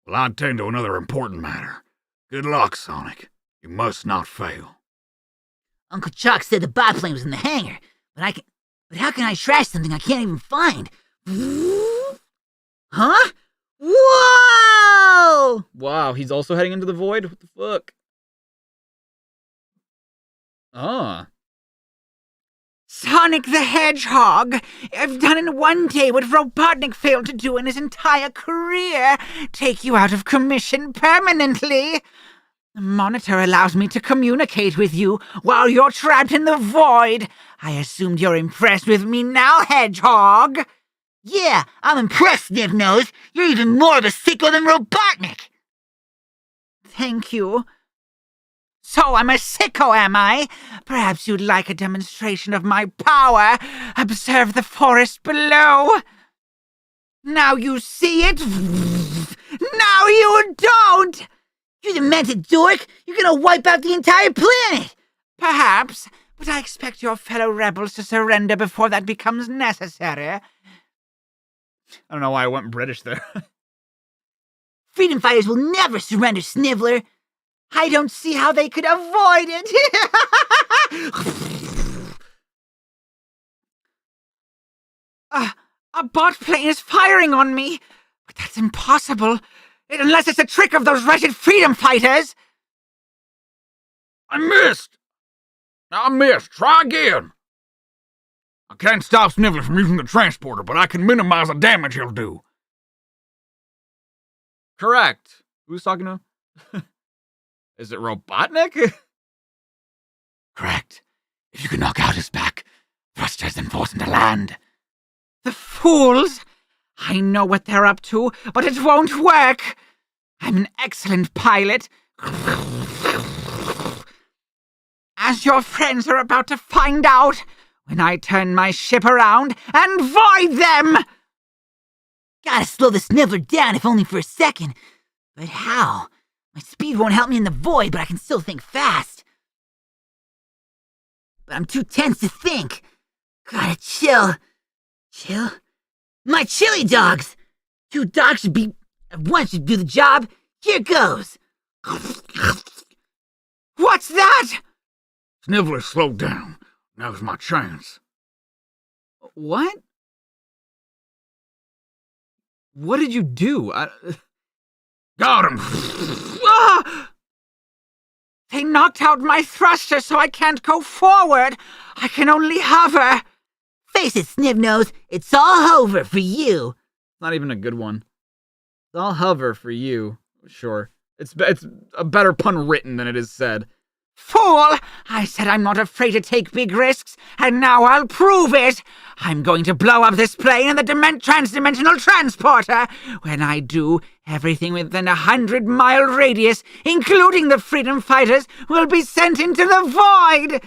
Well, I'll tend to another important matter. Good luck, Sonic. You must not fail. Uncle Chuck said the bot plane was in the hangar, but how can I trash something I can't even find? Huh? Whoa! Wow, he's also heading into the void? What the fuck? Ah. Sonic the Hedgehog! I've done in one day what Robotnik failed to do in his entire career. Take you out of commission permanently. The monitor allows me to communicate with you while you're trapped in the void. I assumed you're impressed with me now, Hedgehog. Yeah, I'm impressed, Nibnose. You're even more of a sicko than Robotnik. Thank you. So I'm a sicko, am I? Perhaps you'd like a demonstration of my power. Observe the forest below. Now you see it. Now you don't. You demented dork! You're gonna wipe out the entire planet! Perhaps, but I expect your fellow rebels to surrender before that becomes necessary. I don't know why I went British there. Freedom fighters will never surrender, Sniveler! I don't see how they could avoid it. A bot plane is firing on me. But that's impossible. Unless it's a trick of those wretched freedom fighters. I missed! Try again! I can't stop Sniveler from using the transporter, but I can minimize the damage he'll do. Correct. Who's talking to him? Is it Robotnik? Correct. If you can knock out his back, thrusters and force him to land. The fools! I know what they're up to, but it won't work. I'm an excellent pilot. As your friends are about to find out when I turn my ship around and void them! Gotta slow the Sniveler down, if only for a second. But how? My speed won't help me in the void, but I can still think fast. But I'm too tense to think. Gotta chill. Chill? My chili dogs! 2 dogs should be... One should do the job. Here goes. What's that? Sniveler slowed down. Now's my chance. What? What did you do? Got him! Ah! They knocked out my thruster, so I can't go forward. I can only hover. Face it, Snivnose, it's all over for you. Not even a good one. I'll hover for you. Sure. It's a better pun written than it is said. Fool! I said I'm not afraid to take big risks, and now I'll prove it! I'm going to blow up this plane in the transdimensional transporter! When I do, everything within 100-mile radius, including the freedom fighters, will be sent into the void!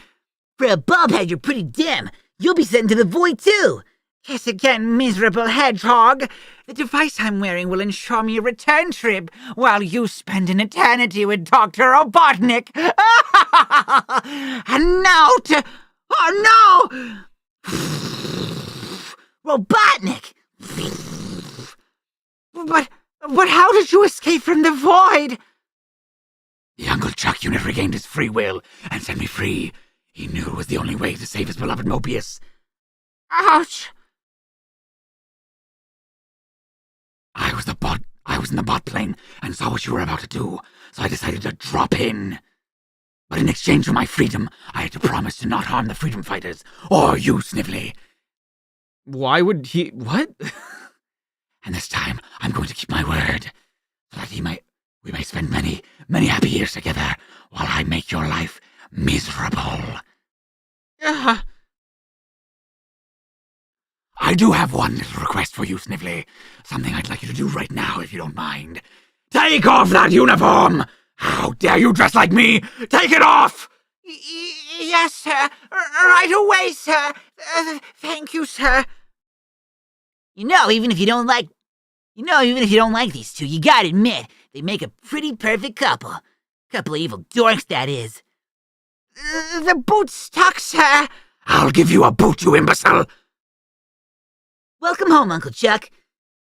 For a bobhead, you're pretty dim. You'll be sent into the void, too. Guess again, miserable hedgehog. The device I'm wearing will ensure me a return trip, while you spend an eternity with Dr. Robotnik. And now to... Oh, no! Robotnik! But how did you escape from the void? The Uncle Chuck unit regained his free will and set me free. He knew it was the only way to save his beloved Mobius. Ouch! I was in the bot plane and saw what you were about to do, so I decided to drop in. But in exchange for my freedom, I had to promise to not harm the freedom fighters, or you, Snively. Why would he... What? And this time, I'm going to keep my word, so that we may spend many, many happy years together, while I make your life miserable. I do have one little request for you, Snively. Something I'd like you to do right now, if you don't mind. Take off that uniform! How dare you dress like me? Take it off! Yes, sir. Right away, sir. Thank you, sir. Even if you don't like these two, you gotta admit, they make a pretty perfect couple. Couple of evil dorks, that is. The boot's stuck, sir. I'll give you a boot, you imbecile! Welcome home, Uncle Chuck.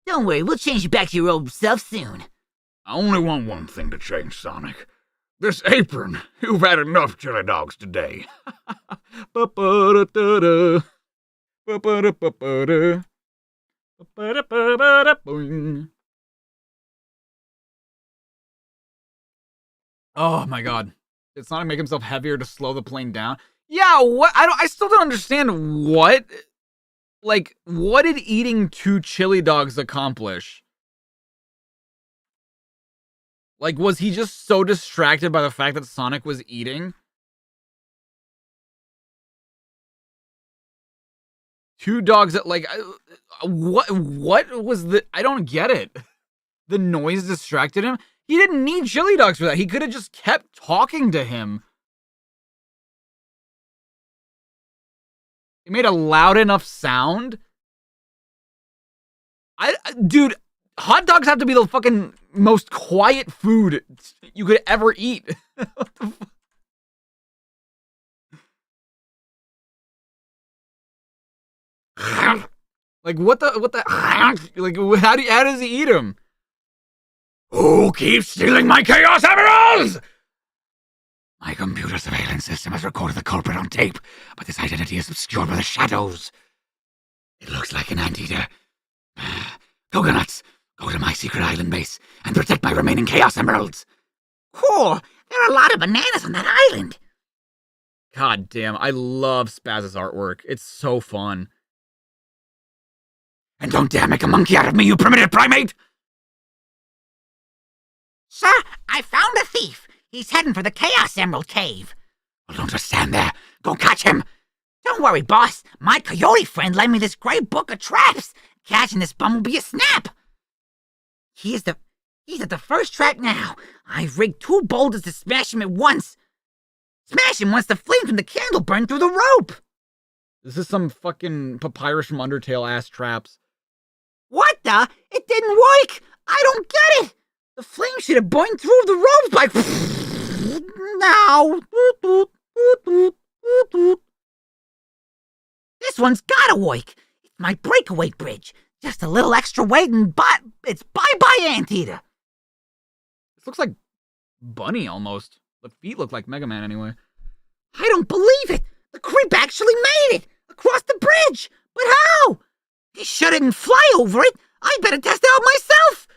Don't worry, we'll change you back to your old self soon. I only want one thing to change, Sonic. This apron. You've had enough chili dogs today. Oh my god. Did Sonic make himself heavier to slow the plane down? Yeah, what? I still don't understand what. Like, what did eating 2 chili dogs accomplish? Like, was he just so distracted by the fact that Sonic was eating? 2 dogs that, like, what was the... I don't get it. The noise distracted him? He didn't need chili dogs for that. He could have just kept talking to him. It made a loud enough sound. Dude, hot dogs have to be the fucking most quiet food you could ever eat. What the fuck? Like what the like how does he eat them? Who keeps stealing my Chaos Emeralds? My computer surveillance system has recorded the culprit on tape, but this identity is obscured by the shadows. It looks like an anteater. Coconuts, go to my secret island base and protect my remaining Chaos Emeralds. Cool. There are a lot of bananas on that island. God damn, I love Spaz's artwork. It's so fun. And don't dare make a monkey out of me, you primitive primate! Sir, I found a thief. He's heading for the Chaos Emerald Cave. Well, don't just stand there. Go catch him! Don't worry, boss. My coyote friend lent me this great book of traps. Catching this bum will be a snap. He's at the first trap now. I've rigged 2 boulders to smash him at once. Smash him once the flame from the candle burned through the rope. This is some fucking Papyrus from Undertale ass traps. What the? It didn't work. I don't get it. The flame should have burned through the ropes like now. This one's gotta work. It's my breakaway bridge. Just a little extra weight and it's bye-bye anteater. This looks like Bunny almost. The feet look like Mega Man anyway. I don't believe it. The creep actually made it across the bridge. But how? He shouldn't fly over it. I better test it out myself.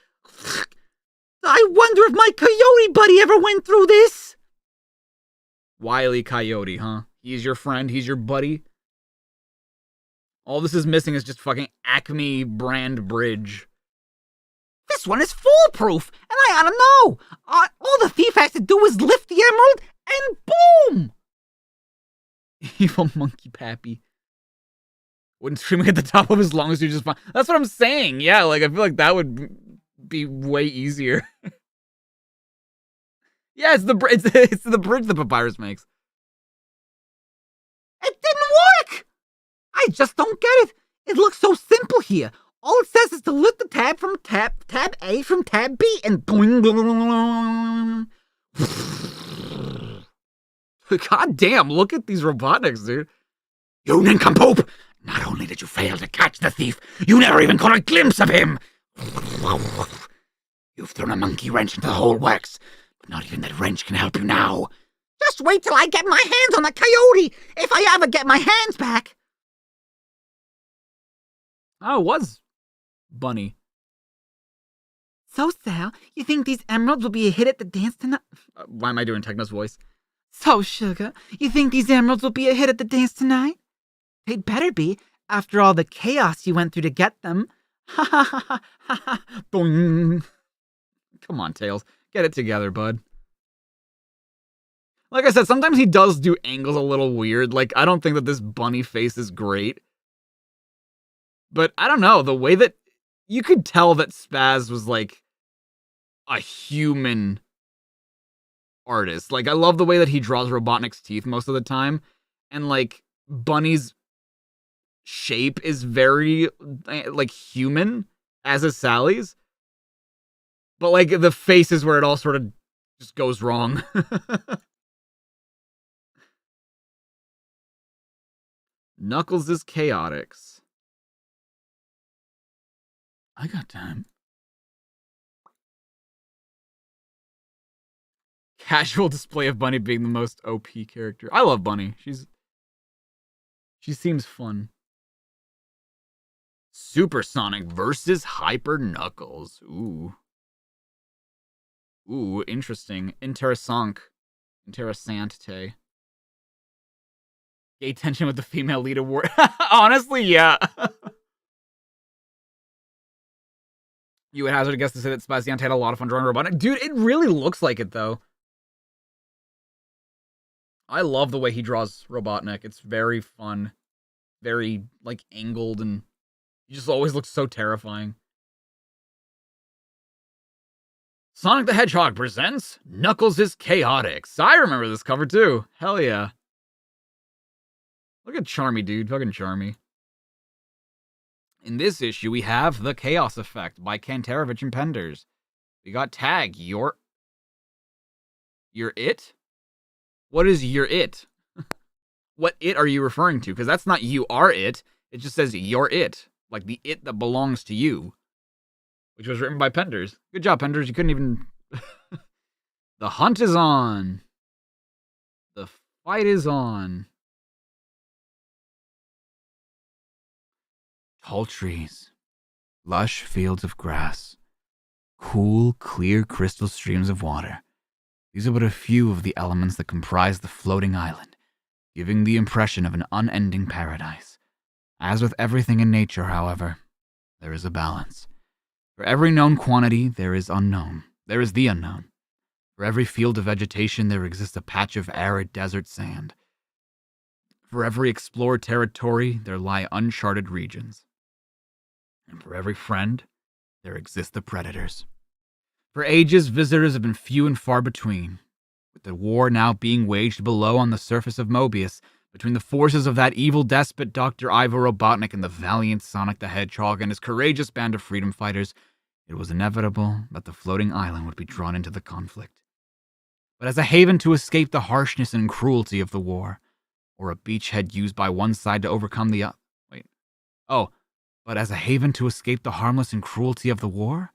I wonder if my coyote buddy ever went through this. Wile E. Coyote, huh? He's your friend, he's your buddy. All this is missing is just fucking Acme brand bridge. This one is foolproof, and I ought to know. All the thief has to do is lift the emerald, and boom! Evil monkey pappy. Wouldn't screaming at the top of his lungs do just fine. That's what I'm saying. Yeah, like I feel like that would be way easier. Yeah, it's the bridge the Papyrus makes. It didn't work. I just don't get it. It looks so simple here. All it says is to lift the tab from tab A from tab B and boing. God damn, look at these Robotniks, dude. You nincompoop! Not only did you fail to catch the thief, you never even caught a glimpse of him! You've thrown a monkey wrench into the whole works, but not even that wrench can help you now. Just wait till I get my hands on the coyote, if I ever get my hands back. Oh, it was Bunny. So, Sal, you think these emeralds will be a hit at the dance tonight? Why am I doing Techno's voice? So, Sugar, you think these emeralds will be a hit at the dance tonight? They'd better be, after all the chaos you went through to get them. Ha ha ha ha ha ha. Boing. Come on, Tails. Get it together, bud. Like I said, sometimes he does do angles a little weird. Like, I don't think that this bunny face is great. But I don't know, the way that you could tell that Spaz was like a human artist. Like, I love the way that he draws Robotnik's teeth most of the time. And like, Bunny's shape is very like human, as is Sally's. But like, the face is where it all sort of just goes wrong. Knuckles is chaotix. I got time. Casual display of Bunny being the most OP character. I love Bunny. She seems fun. Supersonic versus Hyper Knuckles. Ooh. Ooh, interesting. Interessante. Gay tension with the female lead award. Honestly, yeah. You would hazard a guess to say that Spaziante had a lot of fun drawing Robotnik. Dude, it really looks like it, though. I love the way he draws Robotnik. It's very fun. Very, like, angled, and he just always looks so terrifying. Sonic the Hedgehog presents Knuckles is Chaotix. I remember this cover, too. Hell yeah. Look at Charmy, dude. Fucking Charmy. In this issue, we have The Chaos Effect by Kantarovich and Penders. We got Tag. You're it? What is you're it? What it are you referring to? Because that's not you are it. It just says you're it. Like the it that belongs to you. Which was written by Penders. Good job, Penders. You couldn't even... The hunt is on. The fight is on. Tall trees. Lush fields of grass. Cool, clear crystal streams of water. These are but a few of the elements that comprise the floating island, giving the impression of an unending paradise. As with everything in nature, however, there is a balance. For every known quantity, there is unknown. There is the unknown. For every field of vegetation, there exists a patch of arid desert sand. For every explored territory, there lie uncharted regions. And for every friend, there exist the predators. For ages, visitors have been few and far between, with the war now being waged below on the surface of Mobius between the forces of that evil despot Dr. Ivo Robotnik and the valiant Sonic the Hedgehog and his courageous band of freedom fighters. It was inevitable that the floating island would be drawn into the conflict. But as a haven to escape the harshness and cruelty of the war, or a beachhead used by one side to overcome the other. But as a haven to escape the harmless and cruelty of the war,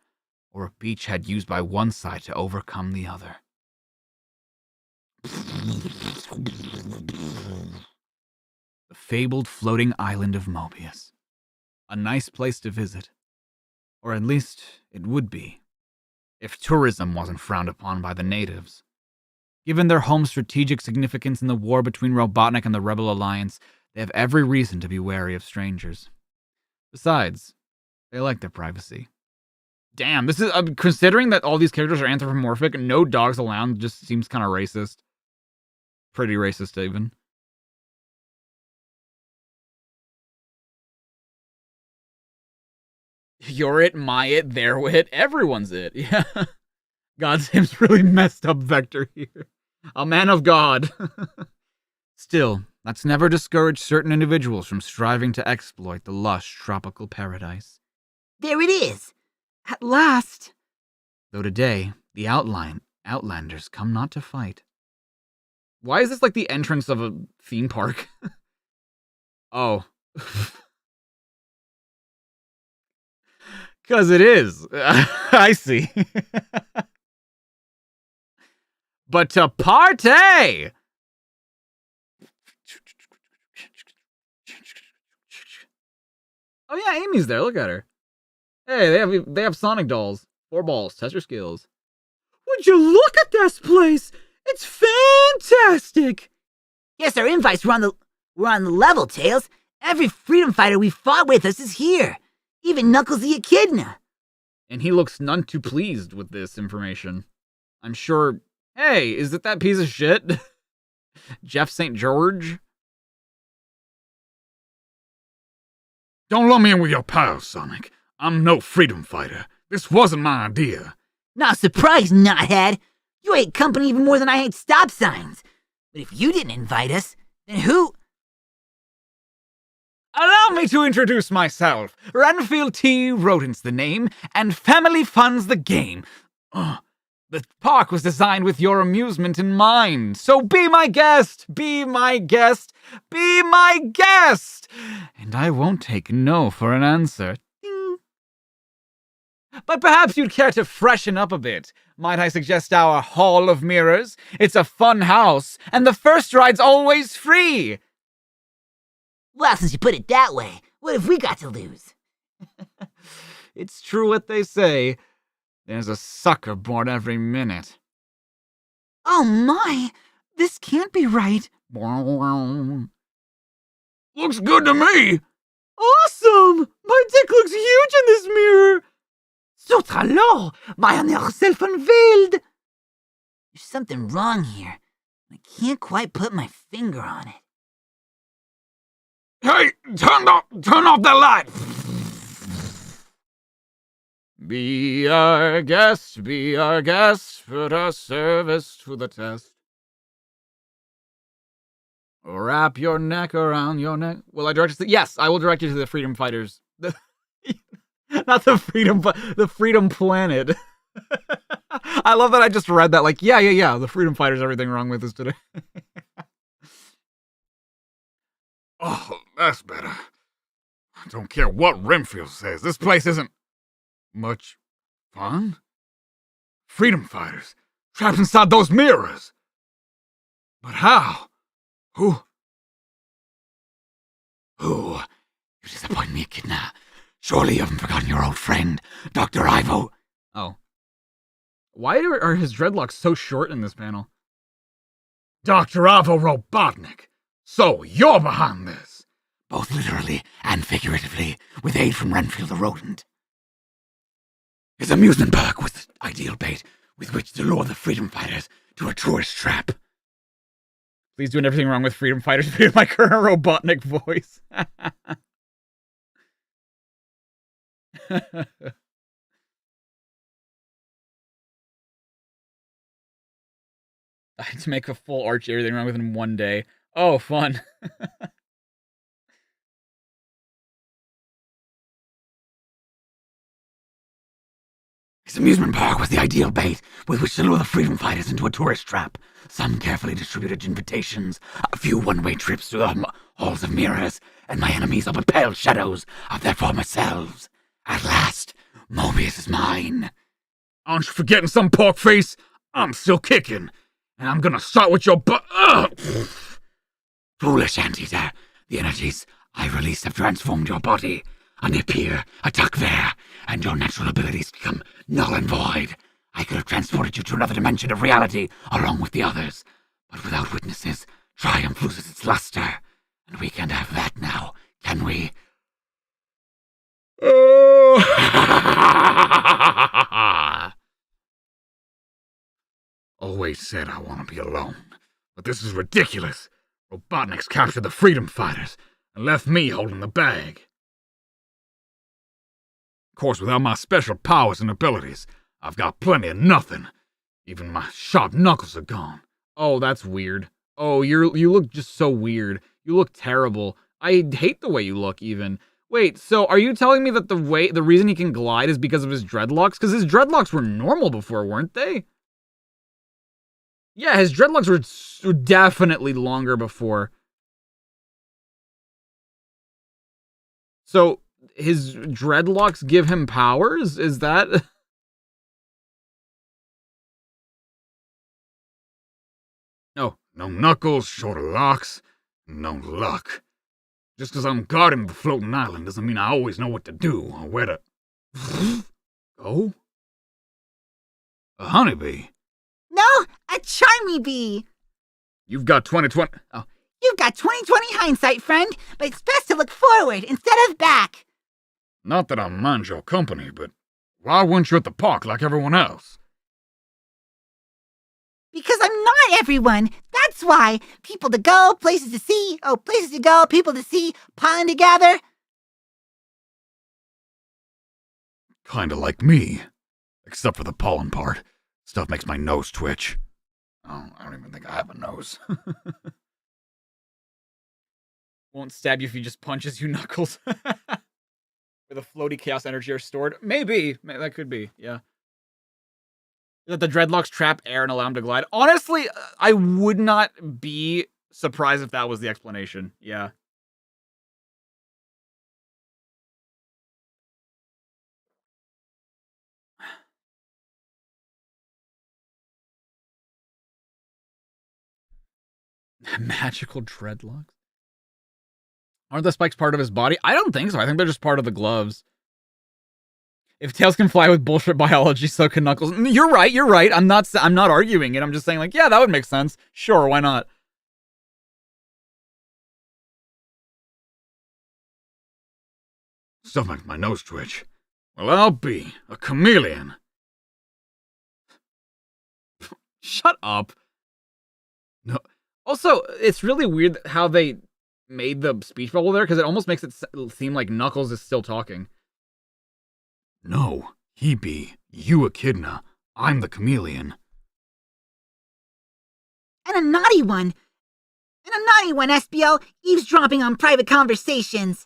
or a beachhead used by one side to overcome the other. The fabled floating island of Mobius. A nice place to visit. Or at least it would be, if tourism wasn't frowned upon by the natives. Given their home's strategic significance in the war between Robotnik and the Rebel Alliance, they have every reason to be wary of strangers. Besides, they like their privacy. Damn, this is considering that all these characters are anthropomorphic, no dogs allowed just seems kind of racist. Pretty racist, even. You're it, my it, their it, everyone's it. Yeah. God seems really messed up vector here. A man of God. Still, that's never discouraged certain individuals from striving to exploit the lush tropical paradise. There it is! At last! Though today, the Outlanders come not to fight. Why is this like the entrance of a theme park? Oh. Because it is. I see. But to party! Oh yeah, Amy's there. Look at her. Hey, they have Sonic dolls. 4 balls. Test your skills. Would you look at this place? It's fantastic! Yes, our invites were on the level, Tails. Every freedom fighter we fought with us is here. Even Knuckles the Echidna. And he looks none too pleased with this information. I'm sure... Hey, is it that piece of shit? Jeff St. George? Don't lump me in with your pals, Sonic. I'm no freedom fighter. This wasn't my idea. Not surprised, knothead. You hate company even more than I hate stop signs. But if you didn't invite us, then who... Allow me to introduce myself. Renfield T. Rodent's the name, and family funds the game. The park was designed with your amusement in mind. So be my guest, be my guest, be my guest! And I won't take no for an answer. Ding. But perhaps you'd care to freshen up a bit. Might I suggest our Hall of Mirrors? It's a fun house, and the first ride's always free. Well, since you put it that way, what have we got to lose? It's true what they say. There's a sucker born every minute. Oh my! This can't be right. Looks good to me. Awesome! My dick looks huge in this mirror. Zut alors! My honneur self unveiled! There's something wrong here. I can't quite put my finger on it. Hey, turn off the light. Be our guest, put our service to the test. Wrap your neck around your neck. Will I direct you to... Yes, I will direct you to the Freedom Fighters. Not the Freedom... The Freedom Planet. I love that I just read that. Like, yeah. The Freedom Fighters, everything wrong with us today. Oh, that's better. I don't care what Renfield says. This place isn't much fun. Freedom Fighters trapped inside those mirrors. But how? Who? You disappoint me, Echidna. Surely you haven't forgotten your old friend, Dr. Ivo. Oh. Why are his dreadlocks so short in this panel? Dr. Ivo Robotnik. So, you're behind this. Both literally and figuratively, with aid from Renfield the rodent. His amusement park was the ideal bait with which to lure the Freedom Fighters to a tourist trap. Please doing everything wrong with Freedom Fighters via my current Robotnik voice. I had to make a full Archie everything wrong within one day. Oh, fun. His amusement park was the ideal bait with which to lure the Freedom Fighters into a tourist trap. Some carefully distributed invitations, a few one-way trips through the halls of mirrors, and my enemies are but pale shadows of their former selves. At last, Mobius is mine. Aren't you forgetting some pork face? I'm still kicking, and I'm gonna start with your butt. Foolish anteater, the energies I released have transformed your body. A nip here, a tuck there, and your natural abilities become null and void. I could have transported you to another dimension of reality along with the others, but without witnesses, triumph loses its luster, and we can't have that now, can we? Always said I want to be alone, but this is ridiculous. Robotnik's captured the Freedom Fighters and left me holding the bag. Of course, without my special powers and abilities, I've got plenty of nothing. Even my sharp knuckles are gone. Oh, that's weird. Oh, you look just so weird. You look terrible. I hate the way you look, even. Wait, so are you telling me that the reason he can glide is because of his dreadlocks? Because his dreadlocks were normal before, weren't they? Yeah, his dreadlocks were definitely longer before. So, his dreadlocks give him powers? Is that... No knuckles, shorter locks, no luck. Just because I'm guarding the floating island doesn't mean I always know what to do or where to... go? A honeybee? No, a charmy bee. You've got 20/20... Oh, you've got 20/20 hindsight, friend, but it's best to look forward instead of back. Not that I mind your company, but why weren't you at the park like everyone else? Because I'm not everyone. That's why. People to go, places to see. Oh, places to go, people to see, piling together. Kinda like me. Except for the pollen part. Stuff makes my nose twitch. Oh, I don't even think I have a nose. Won't stab you if he just punches you, Knuckles. Where the floaty chaos energy are stored. Maybe. That could be, yeah. That the dreadlocks trap air and allow him to glide. Honestly, I would not be surprised if that was the explanation. Yeah. Magical dreadlocks? Aren't the spikes part of his body? I don't think so. I think they're just part of the gloves. If Tails can fly with bullshit biology, so can Knuckles. You're right. I'm not arguing it. I'm just saying, like, yeah, that would make sense. Sure, why not? Stuff makes my nose twitch. Well, I'll be a chameleon. Shut up. No. Also, it's really weird how they made the speech bubble there, because it almost makes it seem like Knuckles is still talking. No, he be. You Echidna. I'm the chameleon. And a naughty one. And a naughty one, SBO, eavesdropping on private conversations.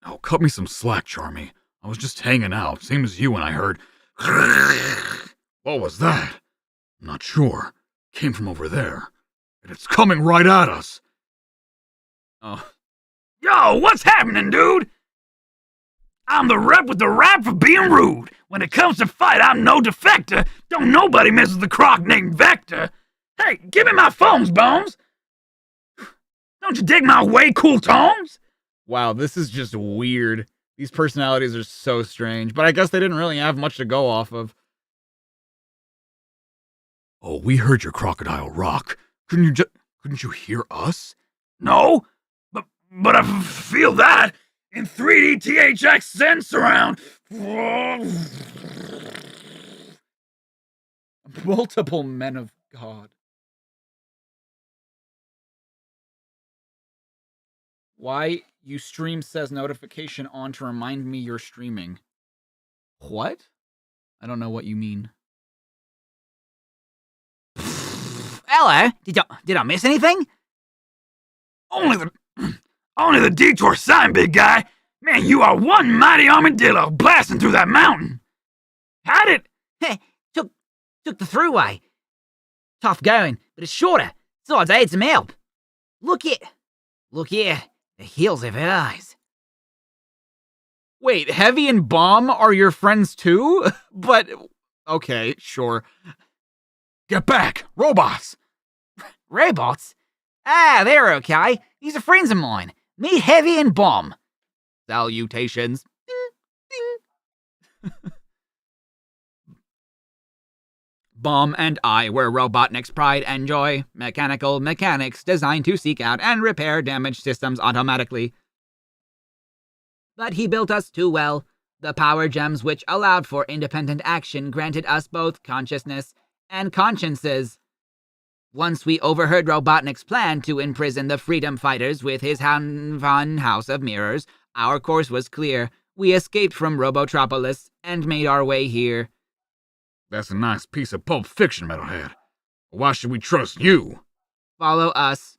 Oh, cut me some slack, Charmy. I was just hanging out, same as you when I heard... What was that? I'm not sure. Came from over there. And it's coming right at us. Oh. Yo, what's happening, dude? I'm the rep with the rap for being rude. When it comes to fight, I'm no defector. Don't nobody mess with the croc named Vector. Hey, give me my phones, Bones. Don't you dig my way cool tones? Wow, this is just weird. These personalities are so strange, but I guess they didn't really have much to go off of. Oh, we heard your crocodile rock. Couldn't you hear us? No, but I feel that in 3D THX sense surround. Multiple men of God. Why you stream says notification on to remind me you're streaming. What? I don't know what you mean. Hello, did I miss anything? Only the detour sign, big guy. Man, you are one mighty armadillo blasting through that mountain. Had it? Heh, took the throughway. Tough going, but it's shorter, so I'd need some help. Look here, the hills have eyes. Wait, Heavy and Bomb are your friends too? But, okay, sure. Get back, robots. Robots? Ah, they're okay. These are friends of mine. Meet Heavy and Bomb. Salutations. Ding, ding. Bomb and I were Robotnik's pride and joy, mechanical mechanics designed to seek out and repair damaged systems automatically. But he built us too well. The power gems which allowed for independent action granted us both consciousness and consciences. Once we overheard Robotnik's plan to imprison the freedom fighters with his fun House of Mirrors, our course was clear. We escaped from Robotropolis and made our way here. That's a nice piece of Pulp Fiction, Metalhead. Why should we trust you? Follow us,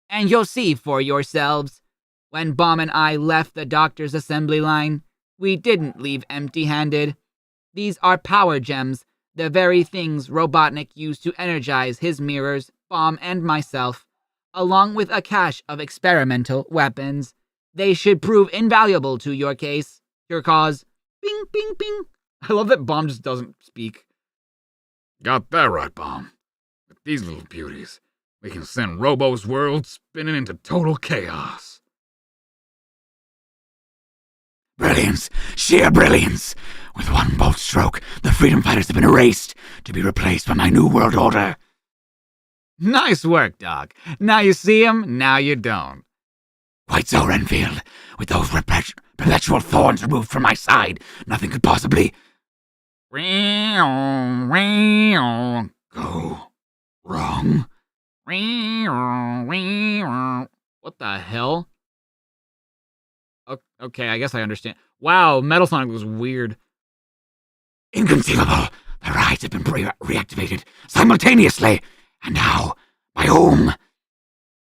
and you'll see for yourselves. When Bomb and I left the doctor's assembly line, we didn't leave empty-handed. These are power gems, the very things Robotnik used to energize his mirrors, Bomb and myself, along with a cache of experimental weapons. They should prove invaluable to your case, your cause. Bing, bing, bing. I love that Bomb just doesn't speak. Got that right, Bomb. With these little beauties, we can send Robo's world spinning into total chaos. Brilliance, sheer brilliance. With one bolt stroke, the freedom fighters have been erased to be replaced by my new world order. Nice work, Doc. Now you see him, now you don't. Quite so, Renfield. With those perpetual thorns removed from my side, nothing could possibly go wrong. What the hell? Okay, I guess I understand. Wow, Metal Sonic was weird. Inconceivable. The rides have been reactivated simultaneously. And now, by whom?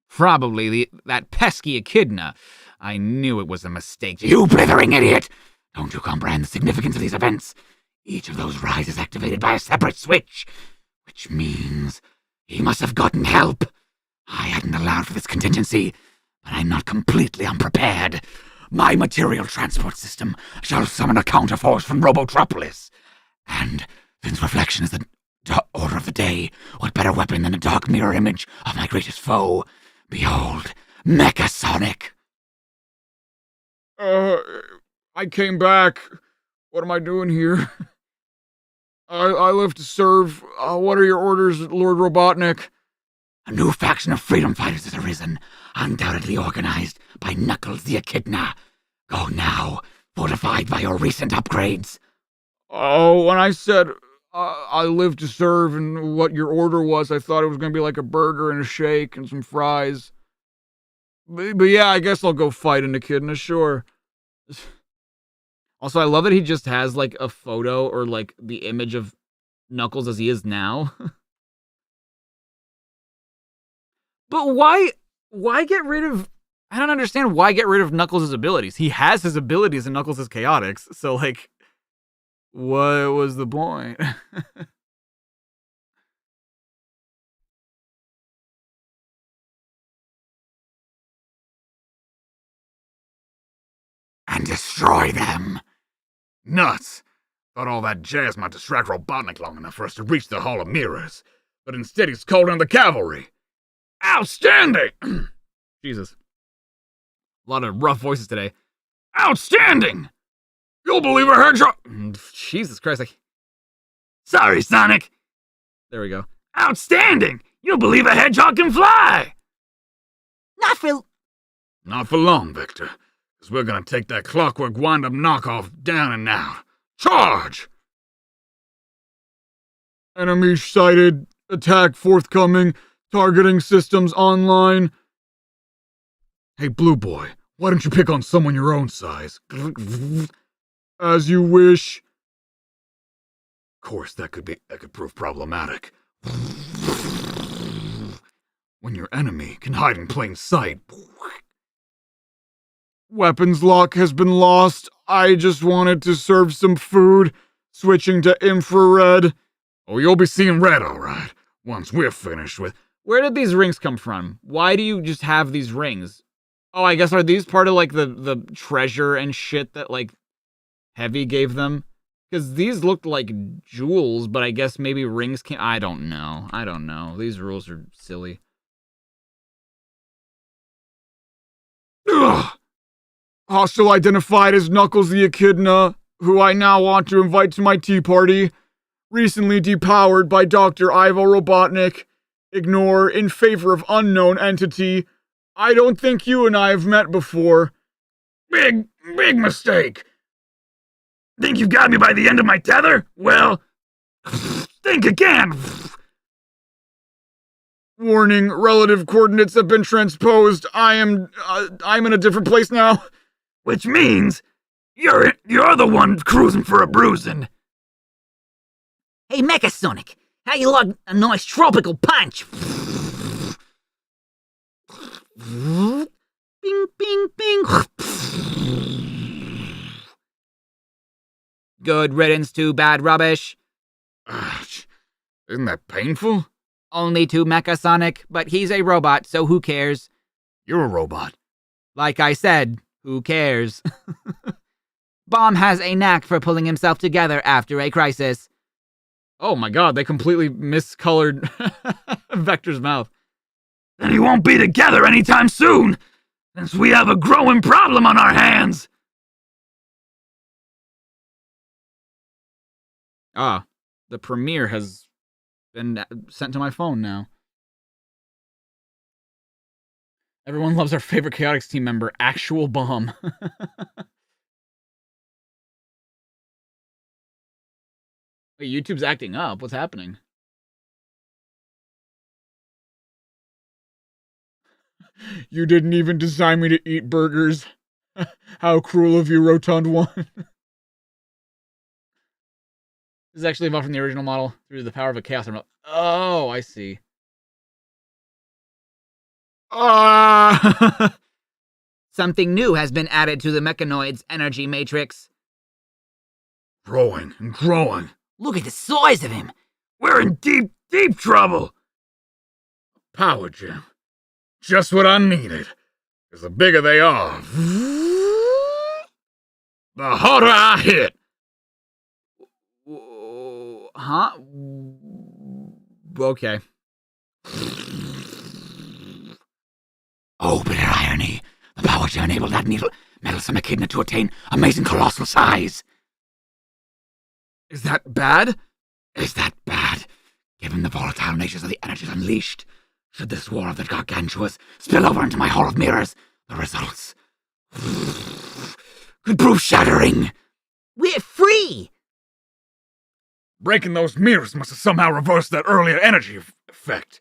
Probably that pesky echidna. I knew it was a mistake. You blithering idiot! Don't you comprehend the significance of these events? Each of those rides is activated by a separate switch, which means he must have gotten help. I hadn't allowed for this contingency, but I'm not completely unprepared. My material transport system shall summon a counterforce from Robotropolis. And since reflection is the order of the day, what better weapon than a dark mirror image of my greatest foe? Behold, Mechasonic. I came back. What am I doing here? I live to serve. What are your orders, Lord Robotnik? A new faction of freedom fighters has arisen, undoubtedly organized by Knuckles the Echidna. Go now, fortified by your recent upgrades. Oh, when I said I live to serve and what your order was, I thought it was going to be like a burger and a shake and some fries. But yeah, I guess I'll go fight an echidna, sure. Also, I love that he just has like a photo or like the image of Knuckles as he is now. But why get rid of... I don't understand why get rid of Knuckles' abilities. He has his abilities and Knuckles is chaotix. So, like, what was the point? And destroy them. Nuts. Thought all that jazz might distract Robotnik long enough for us to reach the Hall of Mirrors. But instead he's called in the cavalry. Outstanding! Jesus. A lot of rough voices today. Outstanding! You'll believe a hedgehog... Jesus Christ. Sorry, Sonic. There we go. Outstanding! You'll believe a hedgehog can fly! Not for long, Victor. Because we're gonna take that Clockwork Wind-Up knockoff down and out. Charge! Enemy sighted. Attack forthcoming. Targeting systems online. Hey, Blue Boy, why don't you pick on someone your own size? As you wish. Of course, that could prove problematic. When your enemy can hide in plain sight. Weapons lock has been lost. I just wanted to serve some food. Switching to infrared. Oh, you'll be seeing red, all right, once we're finished with... Where did these rings come from? Why do you just have these rings? Oh, I guess are these part of, like, the treasure and shit that, like, Heavy gave them? Because these looked like jewels, but I guess maybe rings can't... I don't know. These rules are silly. Ugh! Hostile identified as Knuckles the Echidna, who I now want to invite to my tea party. Recently depowered by Dr. Ivo Robotnik. Ignore in favor of unknown entity. I don't think you and I have met before. Big mistake. Think you've got me by the end of my tether? Well, think again. Warning, relative coordinates have been transposed. I'm in a different place now. Which means you're the one cruising for a bruising. Hey, Mecha Sonic, how you like a nice tropical punch? Bing, bing, bing. Good riddance to bad rubbish. Isn't that painful? Only to Mecha Sonic, but he's a robot, so who cares? You're a robot. Like I said, who cares? Bomb has a knack for pulling himself together after a crisis. Oh my god, they completely miscolored Vector's mouth. Then he won't be together anytime soon, since we have a growing problem on our hands. Ah, the premiere has been sent to my phone now. Everyone loves our favorite Chaotix team member, Actual Bomb. Wait, YouTube's acting up. What's happening? You didn't even design me to eat burgers. How cruel of you, Rotund One. This is actually evolved from the original model through the power of a chaos emerald. Oh, I see. Something new has been added to the Mechanoid's energy matrix. Growing and growing. Look at the size of him. We're in deep, deep trouble. Power gem. Just what I needed. Because the bigger they are, the harder I hit. Huh? Okay. Oh, bitter irony. The power to enable that meddlesome echidna to attain amazing colossal size. Is that bad? Is that bad? Given the volatile natures of the energies unleashed, should this war of the gargantuas spill over into my Hall of Mirrors, the results could prove shattering. We're free! Breaking those mirrors must have somehow reversed that earlier energy effect.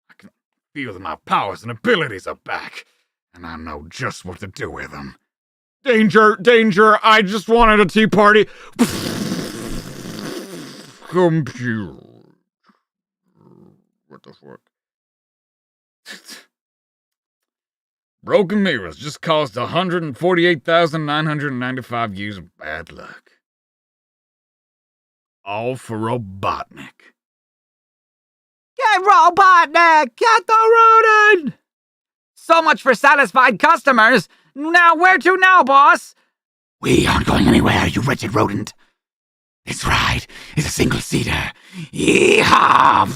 I can feel that my powers and abilities are back, and I know just what to do with them. Danger, danger, I just wanted a tea party. Computer. What the fuck? Broken mirrors just caused 148,995 years of bad luck. All for Robotnik. Get Robotnik! Get the rodent! So much for satisfied customers. Now, where to now, boss? We aren't going anywhere, you wretched rodent. This ride is a single-seater. Yeehaw!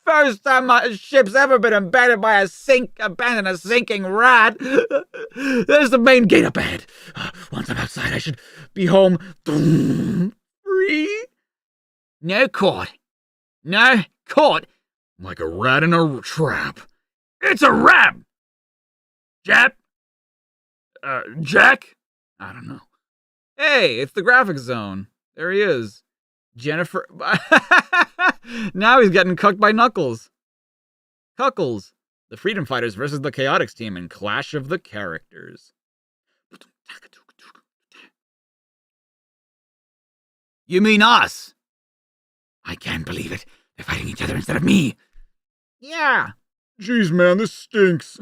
First time my ship's ever been abandoned by a sinking rat. There's the main gate up ahead. Once I'm outside, I should be home. Free. No caught. No caught. Like a rat in a trap. It's a rap! Jack? Jack? I don't know. Hey, it's the graphic zone. There he is. Jennifer. Now he's getting cooked by Knuckles. Cuckles. The Freedom Fighters versus the Chaotix team in Clash of the Characters. You mean us? I can't believe it. They're fighting each other instead of me. Yeah. Jeez, man, this stinks.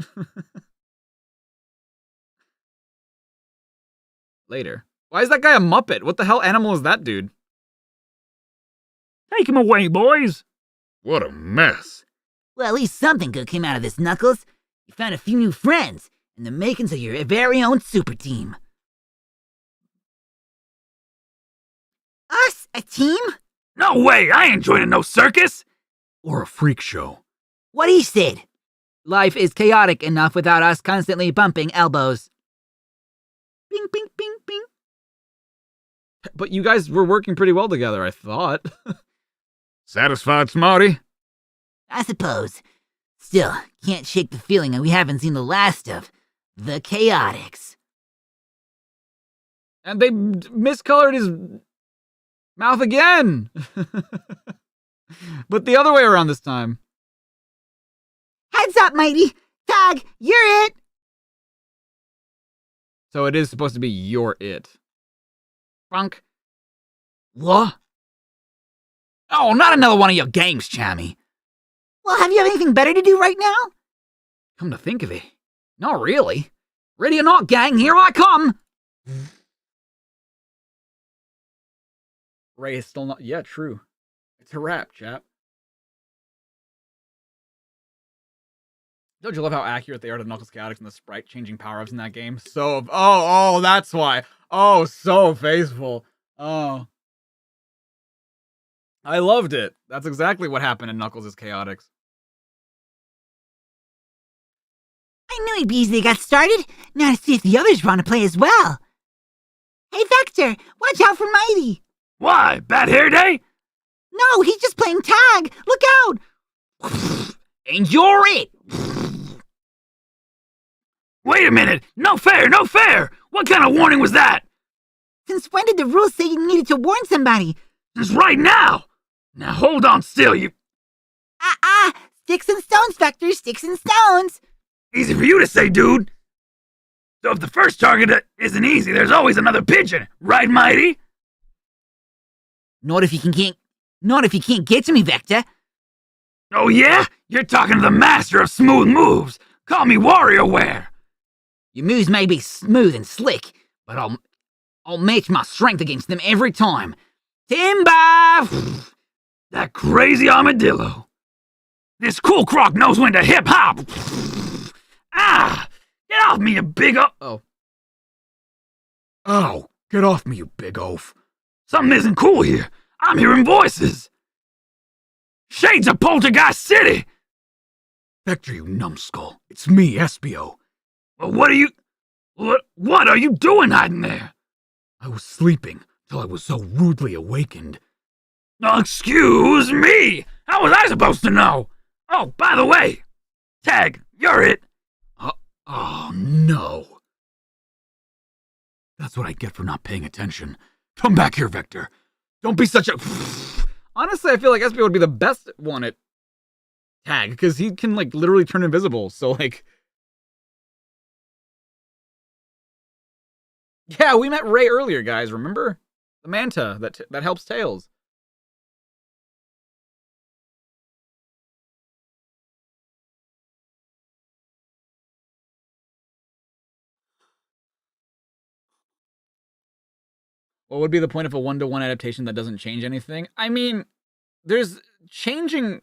Later. Why is that guy a Muppet? What the hell animal is that dude? Take him away, boys. What a mess. Well, at least something good came out of this, Knuckles. You found a few new friends, and the makings of your very own super team. Us? A team? No way, I ain't joining no circus. Or a freak show. What he said. Life is chaotic enough without us constantly bumping elbows. Bing, bing, bing, bing. But you guys were working pretty well together, I thought. Satisfied, Smarty? I suppose. Still, can't shake the feeling that we haven't seen the last of the Chaotix. And they miscolored his mouth again. But the other way around this time. Heads up, Mighty! Tag, you're it! So it is supposed to be you're it. Funk. What? Oh, not another one of your games, Chammy. Well, have you have anything better to do right now? Come to think of it. Not really. Ready or not, gang, here I come. Ray is still not. Yeah, true. It's a wrap, chap. Don't you love how accurate they are to Knuckles Chaotix and the sprite changing power-ups in that game? So, oh, that's why. Oh, so faithful. Oh. I loved it. That's exactly what happened in Knuckles' Chaotix. I knew he'd be easy to get started. Now to see if the others want to play as well. Hey, Vector, watch out for Mighty. Why, bad hair day? No, he's just playing tag. Look out. And you're it. Wait a minute. No fair, no fair. What kind of warning was that? Since when did the rules say you needed to warn somebody? Just right now. Now hold on still, you... Sticks and stones, Vector, sticks and stones. Easy for you to say, dude. So if the first target isn't easy, there's always another pigeon. Right, Mighty? Not if you can't get to me, Vector. Oh yeah? You're talking to the master of smooth moves. Call me WarioWare. Your moves may be smooth and slick, but I'll match my strength against them every time. Timber! That crazy armadillo. This cool croc knows when to hip hop. Get off me, you big Oh. Oh, get off me, you big oaf. Something isn't cool here. I'm hearing voices. Shades of Poltergeist City. Vector, you numbskull. It's me, Espio. Well, what are you doing hiding there? I was sleeping till I was so rudely awakened. Excuse me. How was I supposed to know? Oh, by the way, Tag, you're it. Oh, no. That's what I get for not paying attention. Come back here, Vector. Don't be such a... Honestly, I feel like Espio would be the best one at tag, because he can, like, literally turn invisible, so, like... Yeah, we met Ray earlier, guys, remember? The Manta that helps Tails. What would be the point of a 1-to-1 adaptation that doesn't change anything? I mean, there's changing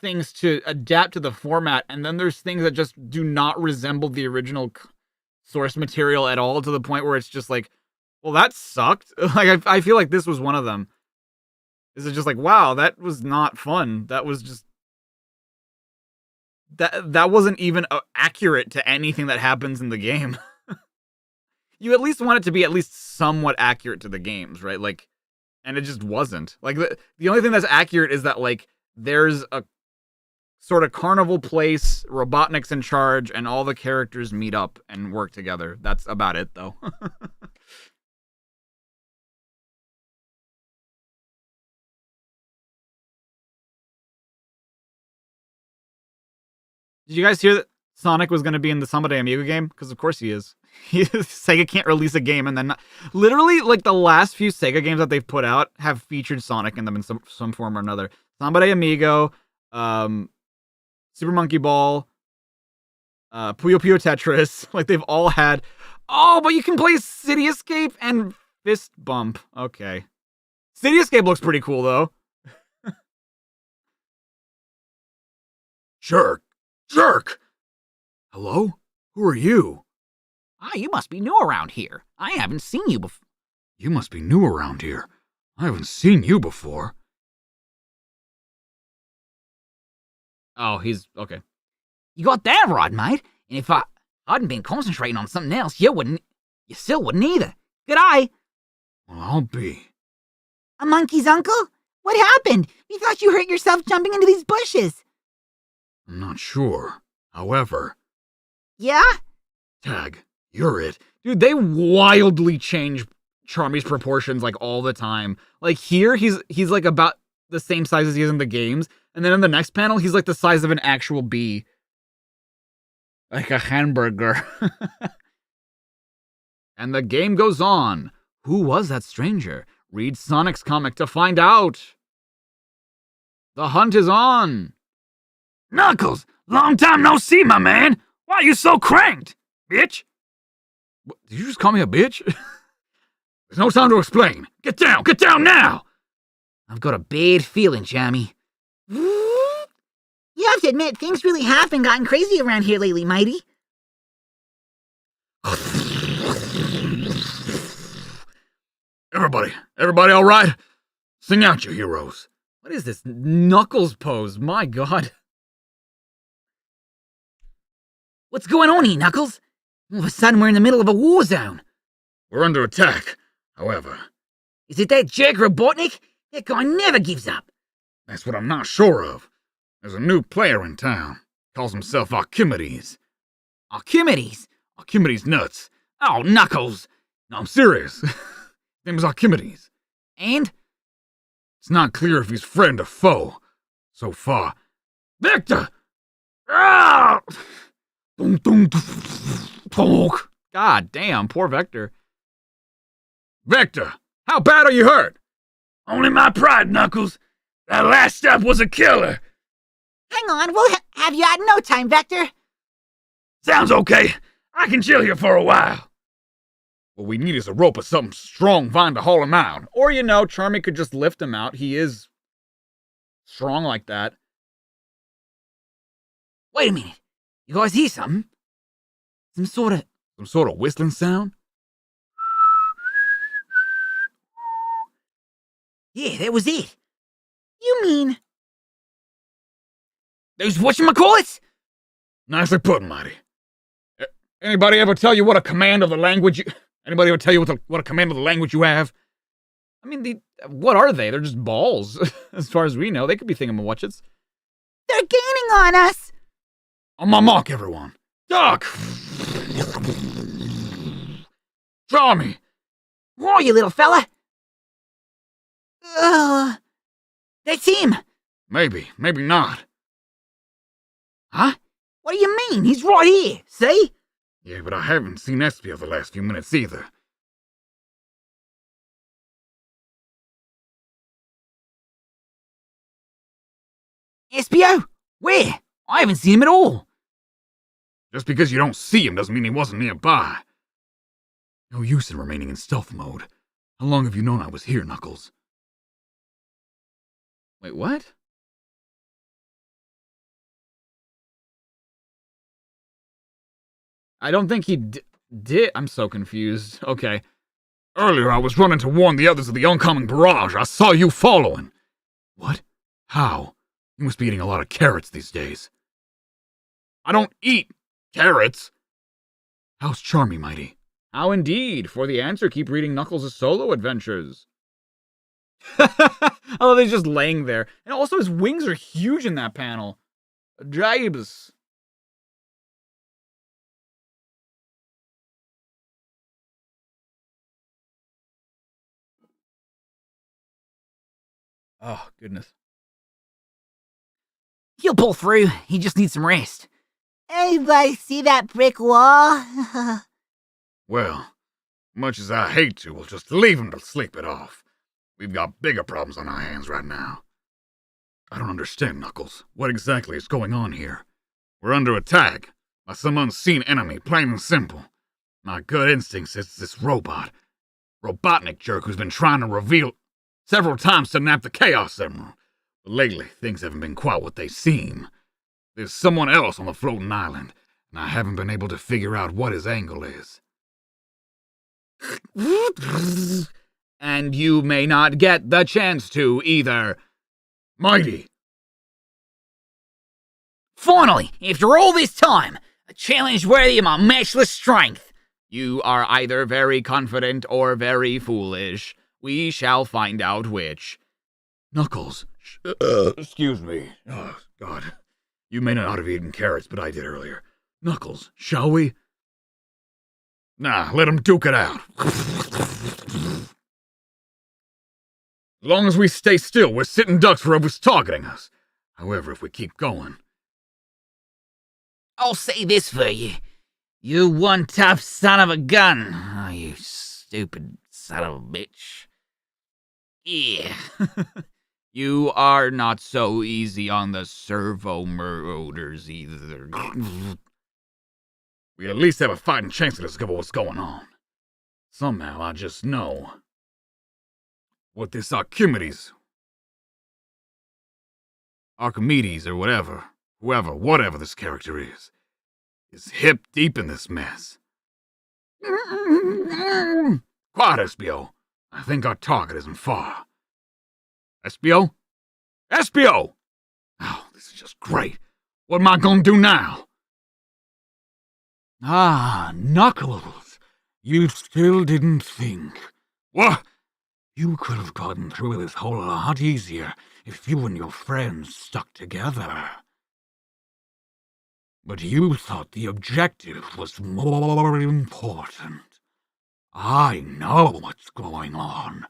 things to adapt to the format, and then there's things that just do not resemble the original source material at all, to the point where it's just like, well, that sucked. Like, I feel like this was one of them. This is just like, wow, that was not fun. That was just... That wasn't even accurate to anything that happens in the game. You at least want it to be at least somewhat accurate to the games, right? Like, and it just wasn't. Like, the only thing that's accurate is that, like, there's a sort of carnival place, Robotnik's in charge, and all the characters meet up and work together. That's about it, though. Did you guys hear that Sonic was going to be in the Samba de Amigo game? Because of course he is. Sega can't release a game and then literally, like, the last few Sega games that they've put out have featured Sonic in them in some form or another. Samba de Amigo, Super Monkey Ball, Puyo Puyo Tetris. Like, they've all had... Oh, but you can play City Escape and Fist Bump. Okay. City Escape looks pretty cool, though. Jerk! Hello? Who are you? Ah, you must be new around here. I haven't seen you before. You must be new around here. I haven't seen you before. Oh, he's... Okay. You got that right, mate. And if I hadn't been concentrating on something else, you still wouldn't either. Good eye. Well, I'll be. A monkey's uncle? What happened? We thought you hurt yourself jumping into these bushes. I'm not sure. However... Yeah? Tag, you're it. Dude, they wildly change Charmy's proportions, like, all the time. Like, here, he's like, about the same size as he is in the games. And then in the next panel, he's, like, the size of an actual bee. Like a hamburger. And the game goes on. Who was that stranger? Read Sonic's comic to find out. The hunt is on. Knuckles! Long time no see, my man! Why you so cranked, bitch? What, did you just call me a bitch? There's no time to explain. Get down now! I've got a bad feeling, Jammy. You have to admit, things really have been gotten crazy around here lately, Mighty. Everybody all right? Sing out, you heroes. What is this Knuckles pose? My God. What's going on here, Knuckles? All of a sudden, we're in the middle of a war zone. We're under attack, however. Is it that jerk Robotnik? That guy never gives up. That's what I'm not sure of. There's a new player in town. Calls himself Archimedes. Archimedes? Archimedes nuts. Oh, Knuckles. No, I'm serious. His name is Archimedes. And? It's not clear if he's friend or foe. So far. Victor! Ah! Dun, dun, poke. God damn, poor Vector. Victor, how bad are you hurt? Only my pride, Knuckles. That last step was a killer. Hang on, we'll have you out in no time, Vector. Sounds okay. I can chill here for a while. What we need is a rope or something strong vine to haul him out. Or, you know, Charmy could just lift him out. He is strong like that. Wait a minute. You guys hear something? Some sort of whistling sound? Yeah, that was it. You mean... Those whatchamacallits? Nicely put, Mighty. Anybody ever tell you what a command of the language Anybody ever tell you what a command of the language you have? I mean, what are they? They're just balls, as far as we know. They could be thingamawatches. They're gaining on us! On my mark, everyone. Duck! Charmy! Who are you, little fella? That's him! Maybe not. Huh? What do you mean? He's right here, see? Yeah, but I haven't seen Espio the last few minutes either. Espio? Where? I haven't seen him at all. Just because you don't see him doesn't mean he wasn't nearby. No use in remaining in stealth mode. How long have you known I was here, Knuckles? Wait, what? I don't think he did. I'm so confused. Okay. Earlier, I was running to warn the others of the oncoming barrage. I saw you following. What? How? You must be eating a lot of carrots these days. I don't eat carrots. How's Charmy, Mighty? How indeed. For the answer, keep reading Knuckles' solo adventures. Oh, he's just laying there. And also his wings are huge in that panel. Jibes. Oh, goodness. He'll pull through. He just needs some rest. Anybody see that brick wall? Well, much as I hate to, we'll just leave him to sleep it off. We've got bigger problems on our hands right now. I don't understand, Knuckles. What exactly is going on here? We're under attack by some unseen enemy, plain and simple. My gut instinct says it's this Robotnik jerk who's been trying to reveal several times to nab the Chaos Emerald. But lately, things haven't been quite what they seem. There's someone else on the floating island, and I haven't been able to figure out what his angle is. And you may not get the chance to either. Mighty! Finally, after all this time, a challenge worthy of my matchless strength. You are either very confident or very foolish. We shall find out which. Knuckles! Excuse me. Oh, God. You may not have eaten carrots, but I did earlier. Knuckles, shall we? Nah, let him duke it out. As long as we stay still, we're sitting ducks for whoever's targeting us. However, if we keep going... I'll say this for you. You one tough son of a gun. Oh, you stupid son of a bitch. Yeah. You are not so easy on the servo motors either. We at least have a fighting chance to discover what's going on. Somehow, I just know what this Archimedes, or whatever this character is hip deep in this mess. Quiet, SBO. I think our target isn't far. SBO? SBO! Oh, this is just great. What am I gonna do now? Ah, Knuckles. You still didn't think. What? You could have gotten through this whole lot easier if you and your friends stuck together. But you thought the objective was more important. I know what's going on.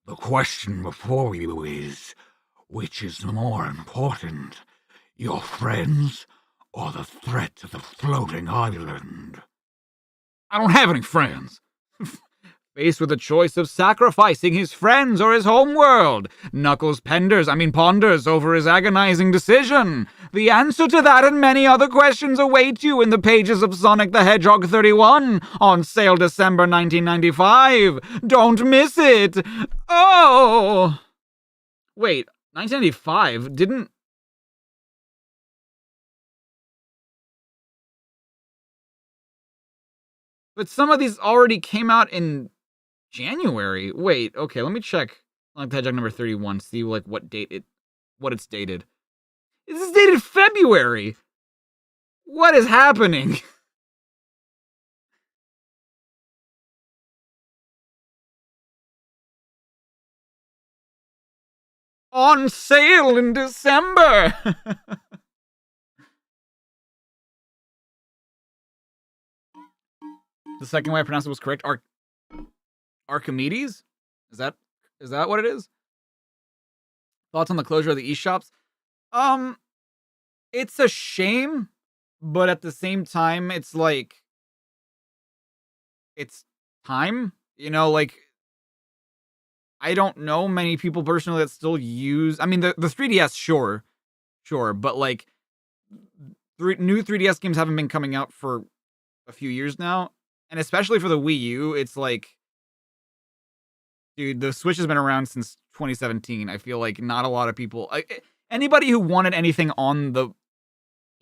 The question before you is, which is more important, your friends or the threat to the floating island? I don't have any friends. Faced with a choice of sacrificing his friends or his homeworld, Knuckles ponders over his agonizing decision. The answer to that and many other questions await you in the pages of Sonic the Hedgehog 31, on sale December 1995. Don't miss it! Oh! Wait, 1995 didn't... But some of these already came out in January. Wait, okay, let me check Sonic the Hedgehog number 31, see like what it's dated. This is dated February. What is happening? On sale in December. The second way I pronounced it was correct. Archimedes? Is that what it is? Thoughts on the closure of the eShops? It's a shame, but at the same time, it's like, it's time, like, I don't know many people personally that still use, I mean, the 3DS, sure, but like, new 3DS games haven't been coming out for a few years now, and especially for the Wii U, it's like, Dude, the Switch has been around since 2017. I feel like not a lot of people, anybody who wanted anything on the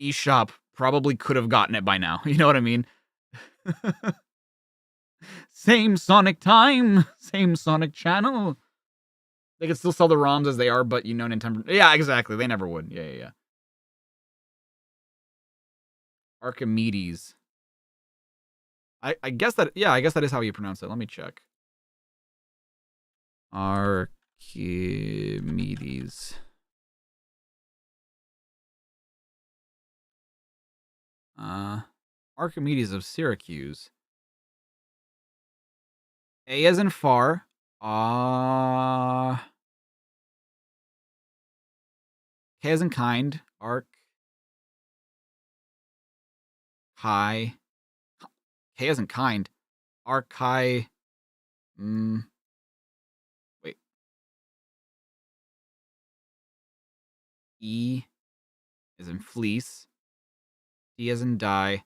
eShop probably could have gotten it by now. You know what I mean? Same Sonic time, same Sonic channel. They could still sell the ROMs as they are, but you know Nintendo. Yeah, exactly. They never would. Yeah. Archimedes. I guess that. Yeah, I guess that is how you pronounce it. Let me check. Archimedes. Archimedes of Syracuse. A as in far. K as in kind. K as in kind. Wait. E as in fleece. D as in die.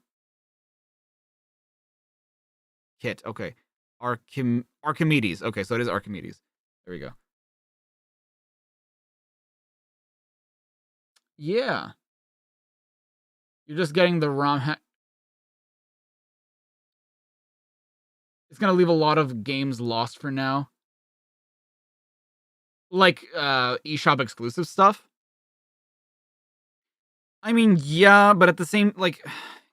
Kit. Okay. Archimedes. Okay, so it is Archimedes. There we go. Yeah. You're just getting the ROM. It's gonna leave a lot of games lost for now. Like eShop exclusive stuff. I mean, yeah, but at the same, like,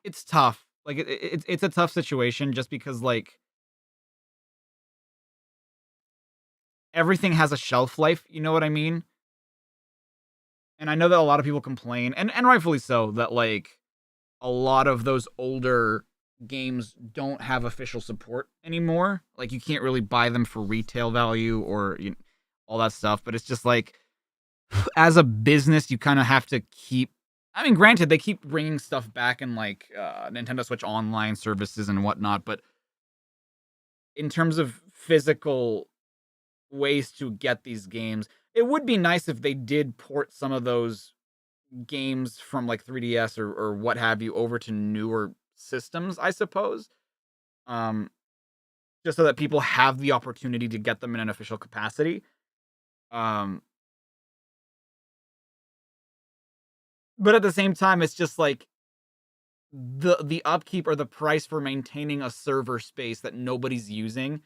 it's tough. Like, it's a tough situation just because, like, everything has a shelf life, you know what I mean? And I know that a lot of people complain, and rightfully so, that, like, a lot of those older games don't have official support anymore. Like, you can't really buy them for retail value or all that stuff, but it's just like, as a business, you kind of have to keep. I mean, granted, they keep bringing stuff back in, like, Nintendo Switch Online services and whatnot, but in terms of physical ways to get these games, it would be nice if they did port some of those games from, like, 3DS or what have you over to newer systems, I suppose. Just so that people have the opportunity to get them in an official capacity. But at the same time, it's just like the upkeep or the price for maintaining a server space that nobody's using.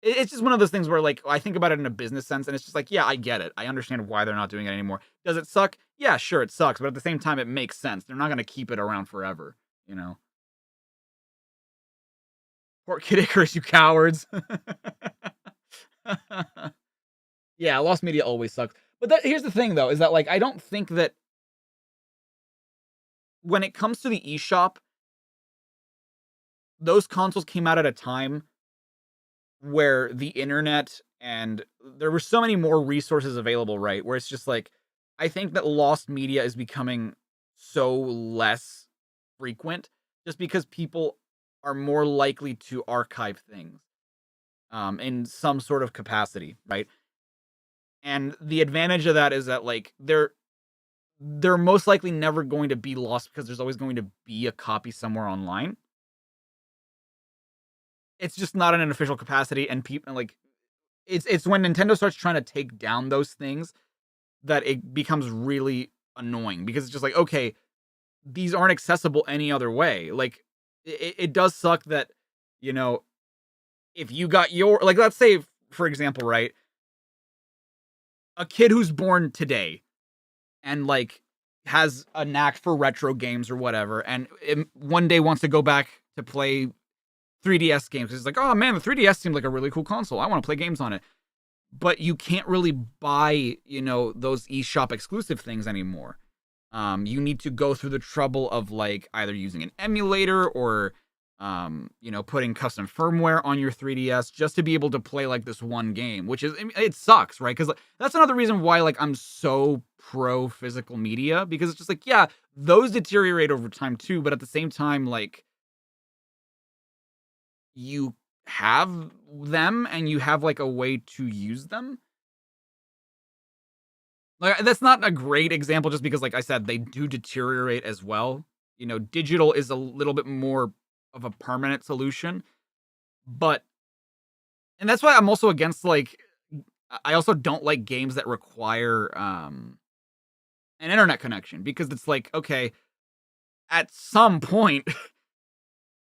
It's just one of those things where, like, I think about it in a business sense, and it's just like, yeah, I get it. I understand why they're not doing it anymore. Does it suck? Yeah, sure, it sucks. But at the same time, it makes sense. They're not going to keep it around forever, you know? Poor Kid Icarus, you cowards. Yeah, lost media always sucks. But here's the thing, though, is that, like, I don't think that when it comes to the eShop, those consoles came out at a time where the internet and there were so many more resources available, right? Where it's just like, I think that lost media is becoming so less frequent just because people are more likely to archive things in some sort of capacity, right? And the advantage of that is that, like, they're most likely never going to be lost because there's always going to be a copy somewhere online. It's just not in an official capacity, and people, like, it's when Nintendo starts trying to take down those things that it becomes really annoying because it's just like, okay, these aren't accessible any other way. Like, it does suck that, you know, if you got your, like, let's say, for example, right, a kid who's born today and, like, has a knack for retro games or whatever, and one day wants to go back to play 3DS games. It's like, oh man, the 3DS seemed like a really cool console. I want to play games on it. But you can't really buy, you know, those eShop exclusive things anymore. You need to go through the trouble of, like, either using an emulator or, you know, putting custom firmware on your 3DS just to be able to play, like, this one game, which is, it sucks, right? Because, like, that's another reason why, like, I'm so pro physical media, because it's just like, yeah, those deteriorate over time too, but at the same time, like, you have them and you have, like, a way to use them. Like, that's not a great example just because, like I said, they do deteriorate as well. You know, digital is a little bit more of a permanent solution. But And that's why I'm also against, like, I also don't like games that require an internet connection, because it's like, okay, at some point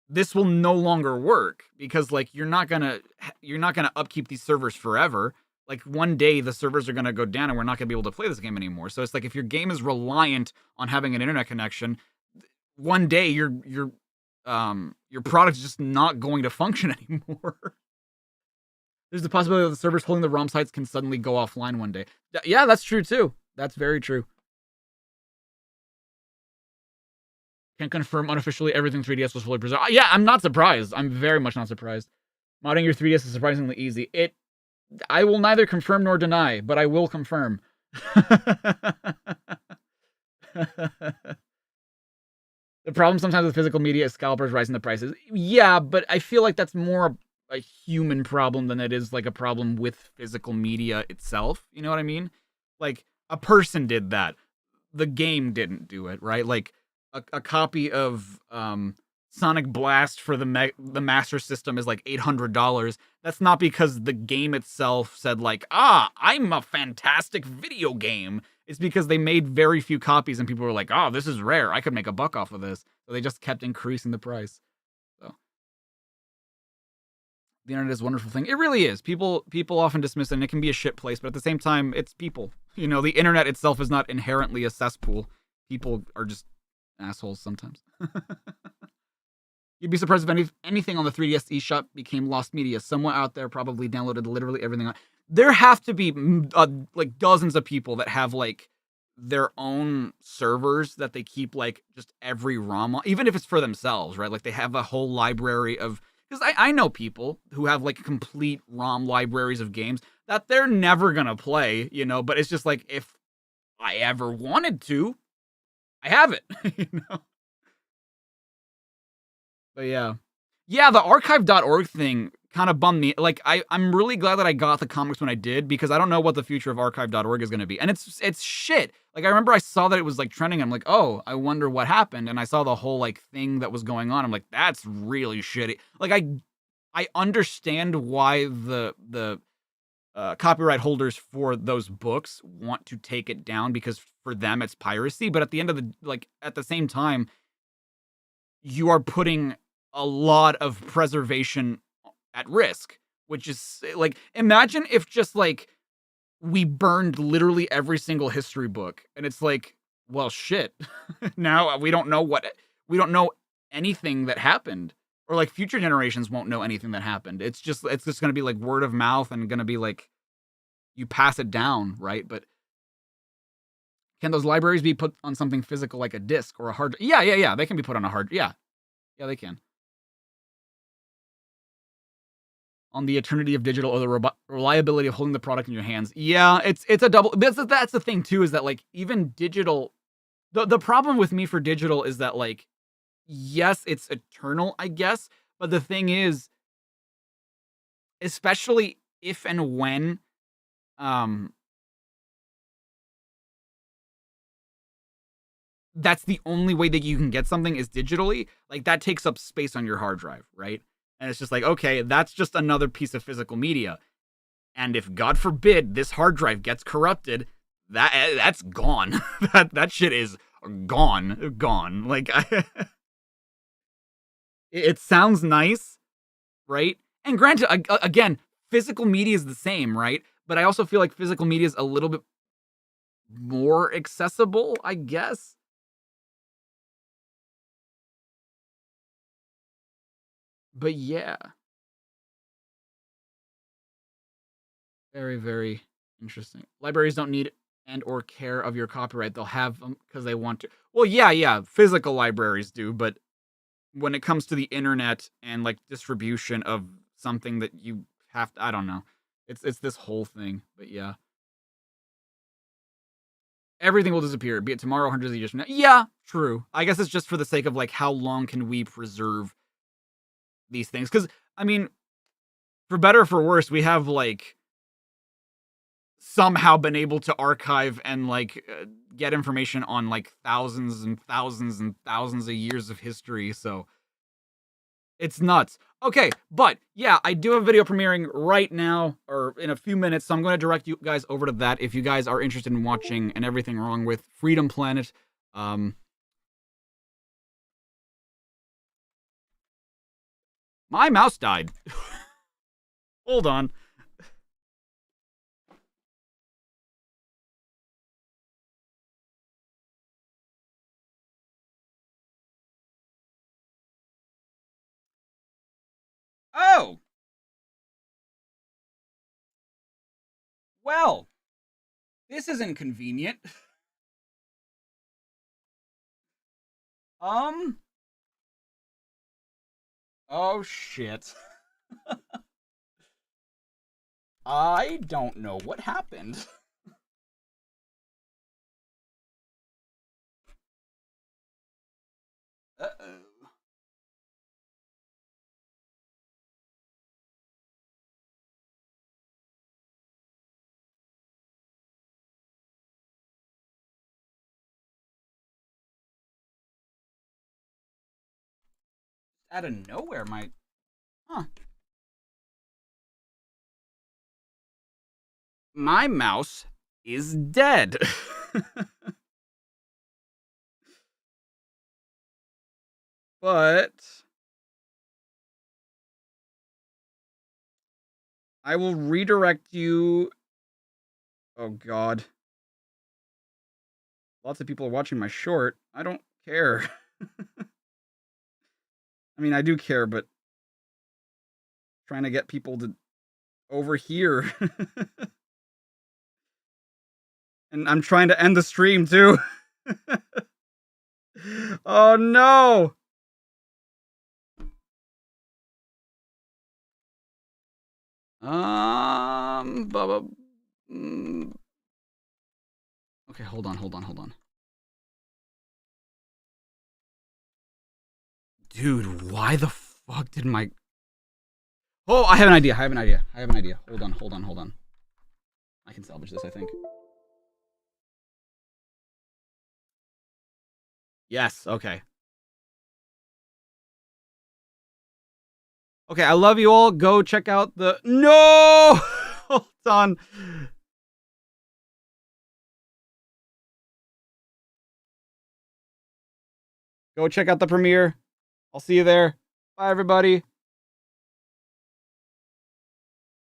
this will no longer work, because like you're not gonna upkeep these servers forever. Like one day the servers are gonna go down and we're not gonna be able to play this game anymore. So it's like if your game is reliant on having an internet connection, one day your product's just not going to function anymore. There's the possibility that the servers holding the ROM sites can suddenly go offline one day. Yeah, that's true too. That's very true. Can confirm unofficially everything 3DS was fully preserved. Yeah, I'm not surprised. I'm very much not surprised. Modding your 3DS is surprisingly easy. I will neither confirm nor deny, but I will confirm. The problem sometimes with physical media is scalpers rising the prices. Yeah, but I feel like that's more a human problem than it is like a problem with physical media itself. You know what I mean? Like, a person did that. The game didn't do it, right? Like, a copy of Sonic Blast for the Master System is like $800. That's not because the game itself said like, I'm a fantastic video game. It's because they made very few copies and people were like, this is rare. I could make a buck off of this. So they just kept increasing the price. So the internet is a wonderful thing. It really is. People often dismiss it, and it can be a shit place, but at the same time, it's people. You know, the internet itself is not inherently a cesspool. People are just assholes sometimes. You'd be surprised if anything on the 3DS eShop became lost media. Someone out there probably downloaded literally everything. There have to be like dozens of people that have like their own servers that they keep like just every ROM on, even if it's for themselves, right? Like they have a whole library of, because I know people who have like complete ROM libraries of games that they're never gonna play, you know, but it's just like, if I ever wanted to, I have it, you know? But yeah, the archive.org thing kind of bummed me. Like, I'm really glad that I got the comics when I did, because I don't know what the future of archive.org is going to be. And it's shit. Like, I remember I saw that it was like trending. I'm like, oh, I wonder what happened. And I saw the whole like thing that was going on. I'm like, that's really shitty. Like, I understand why the copyright holders for those books want to take it down, because for them it's piracy. But at the end of at the same time, you are putting a lot of preservation at risk, which is like, imagine if just like we burned literally every single history book, and it's like, well, shit. Now we don't know anything that happened, or like future generations won't know anything that happened. It's just going to be like word of mouth, and going to be like, you pass it down, right? But can those libraries be put on something physical like a disc or a hard? Yeah. They can be put on a hard. Yeah, they can. On the eternity of digital, or the reliability of holding the product in your hands. Yeah, it's a double. That's the thing too, is that like even digital, the problem with me for digital is that like, yes, it's eternal, I guess, but the thing is, especially if and when that's the only way that you can get something is digitally, like that takes up space on your hard drive, right? And it's just like, okay, that's just another piece of physical media. And if, God forbid, this hard drive gets corrupted, that's gone. that shit is gone. Like, it sounds nice, right? And granted, again, physical media is the same, right? But I also feel like physical media is a little bit more accessible, I guess. But yeah. Very, very interesting. Libraries don't need and or care of your copyright. They'll have them because they want to. Well, yeah. Physical libraries do, but when it comes to the internet and like distribution of something that you have to, I don't know. It's this whole thing. But yeah. Everything will disappear, be it tomorrow, hundreds of years from now. Yeah, true. I guess it's just for the sake of like, how long can we preserve these things? Because, I mean, for better or for worse, we have like somehow been able to archive and like get information on like thousands and thousands and thousands of years of history. So It's nuts. Okay, but yeah, I do have a video premiering right now, or in a few minutes, so I'm going to direct you guys over to that if you guys are interested in watching And Everything Wrong with Freedom Planet. My mouse died. Hold on. Oh! Well, this is inconvenient. Oh shit. I don't know what happened. Uh-oh. Out of nowhere, my mouse is dead. But I will redirect you. Oh god. Lots of people are watching my short. I don't care. I mean, I do care, but trying to get people to over here. And I'm trying to end the stream too. Oh no. Bubba. Okay, hold on. Dude, why the fuck did my... Oh, I have an idea. Hold on. I can salvage this, I think. Yes, okay. Okay, I love you all. Go check out the... No! Hold on. Go check out the premiere. I'll see you there. Bye, everybody.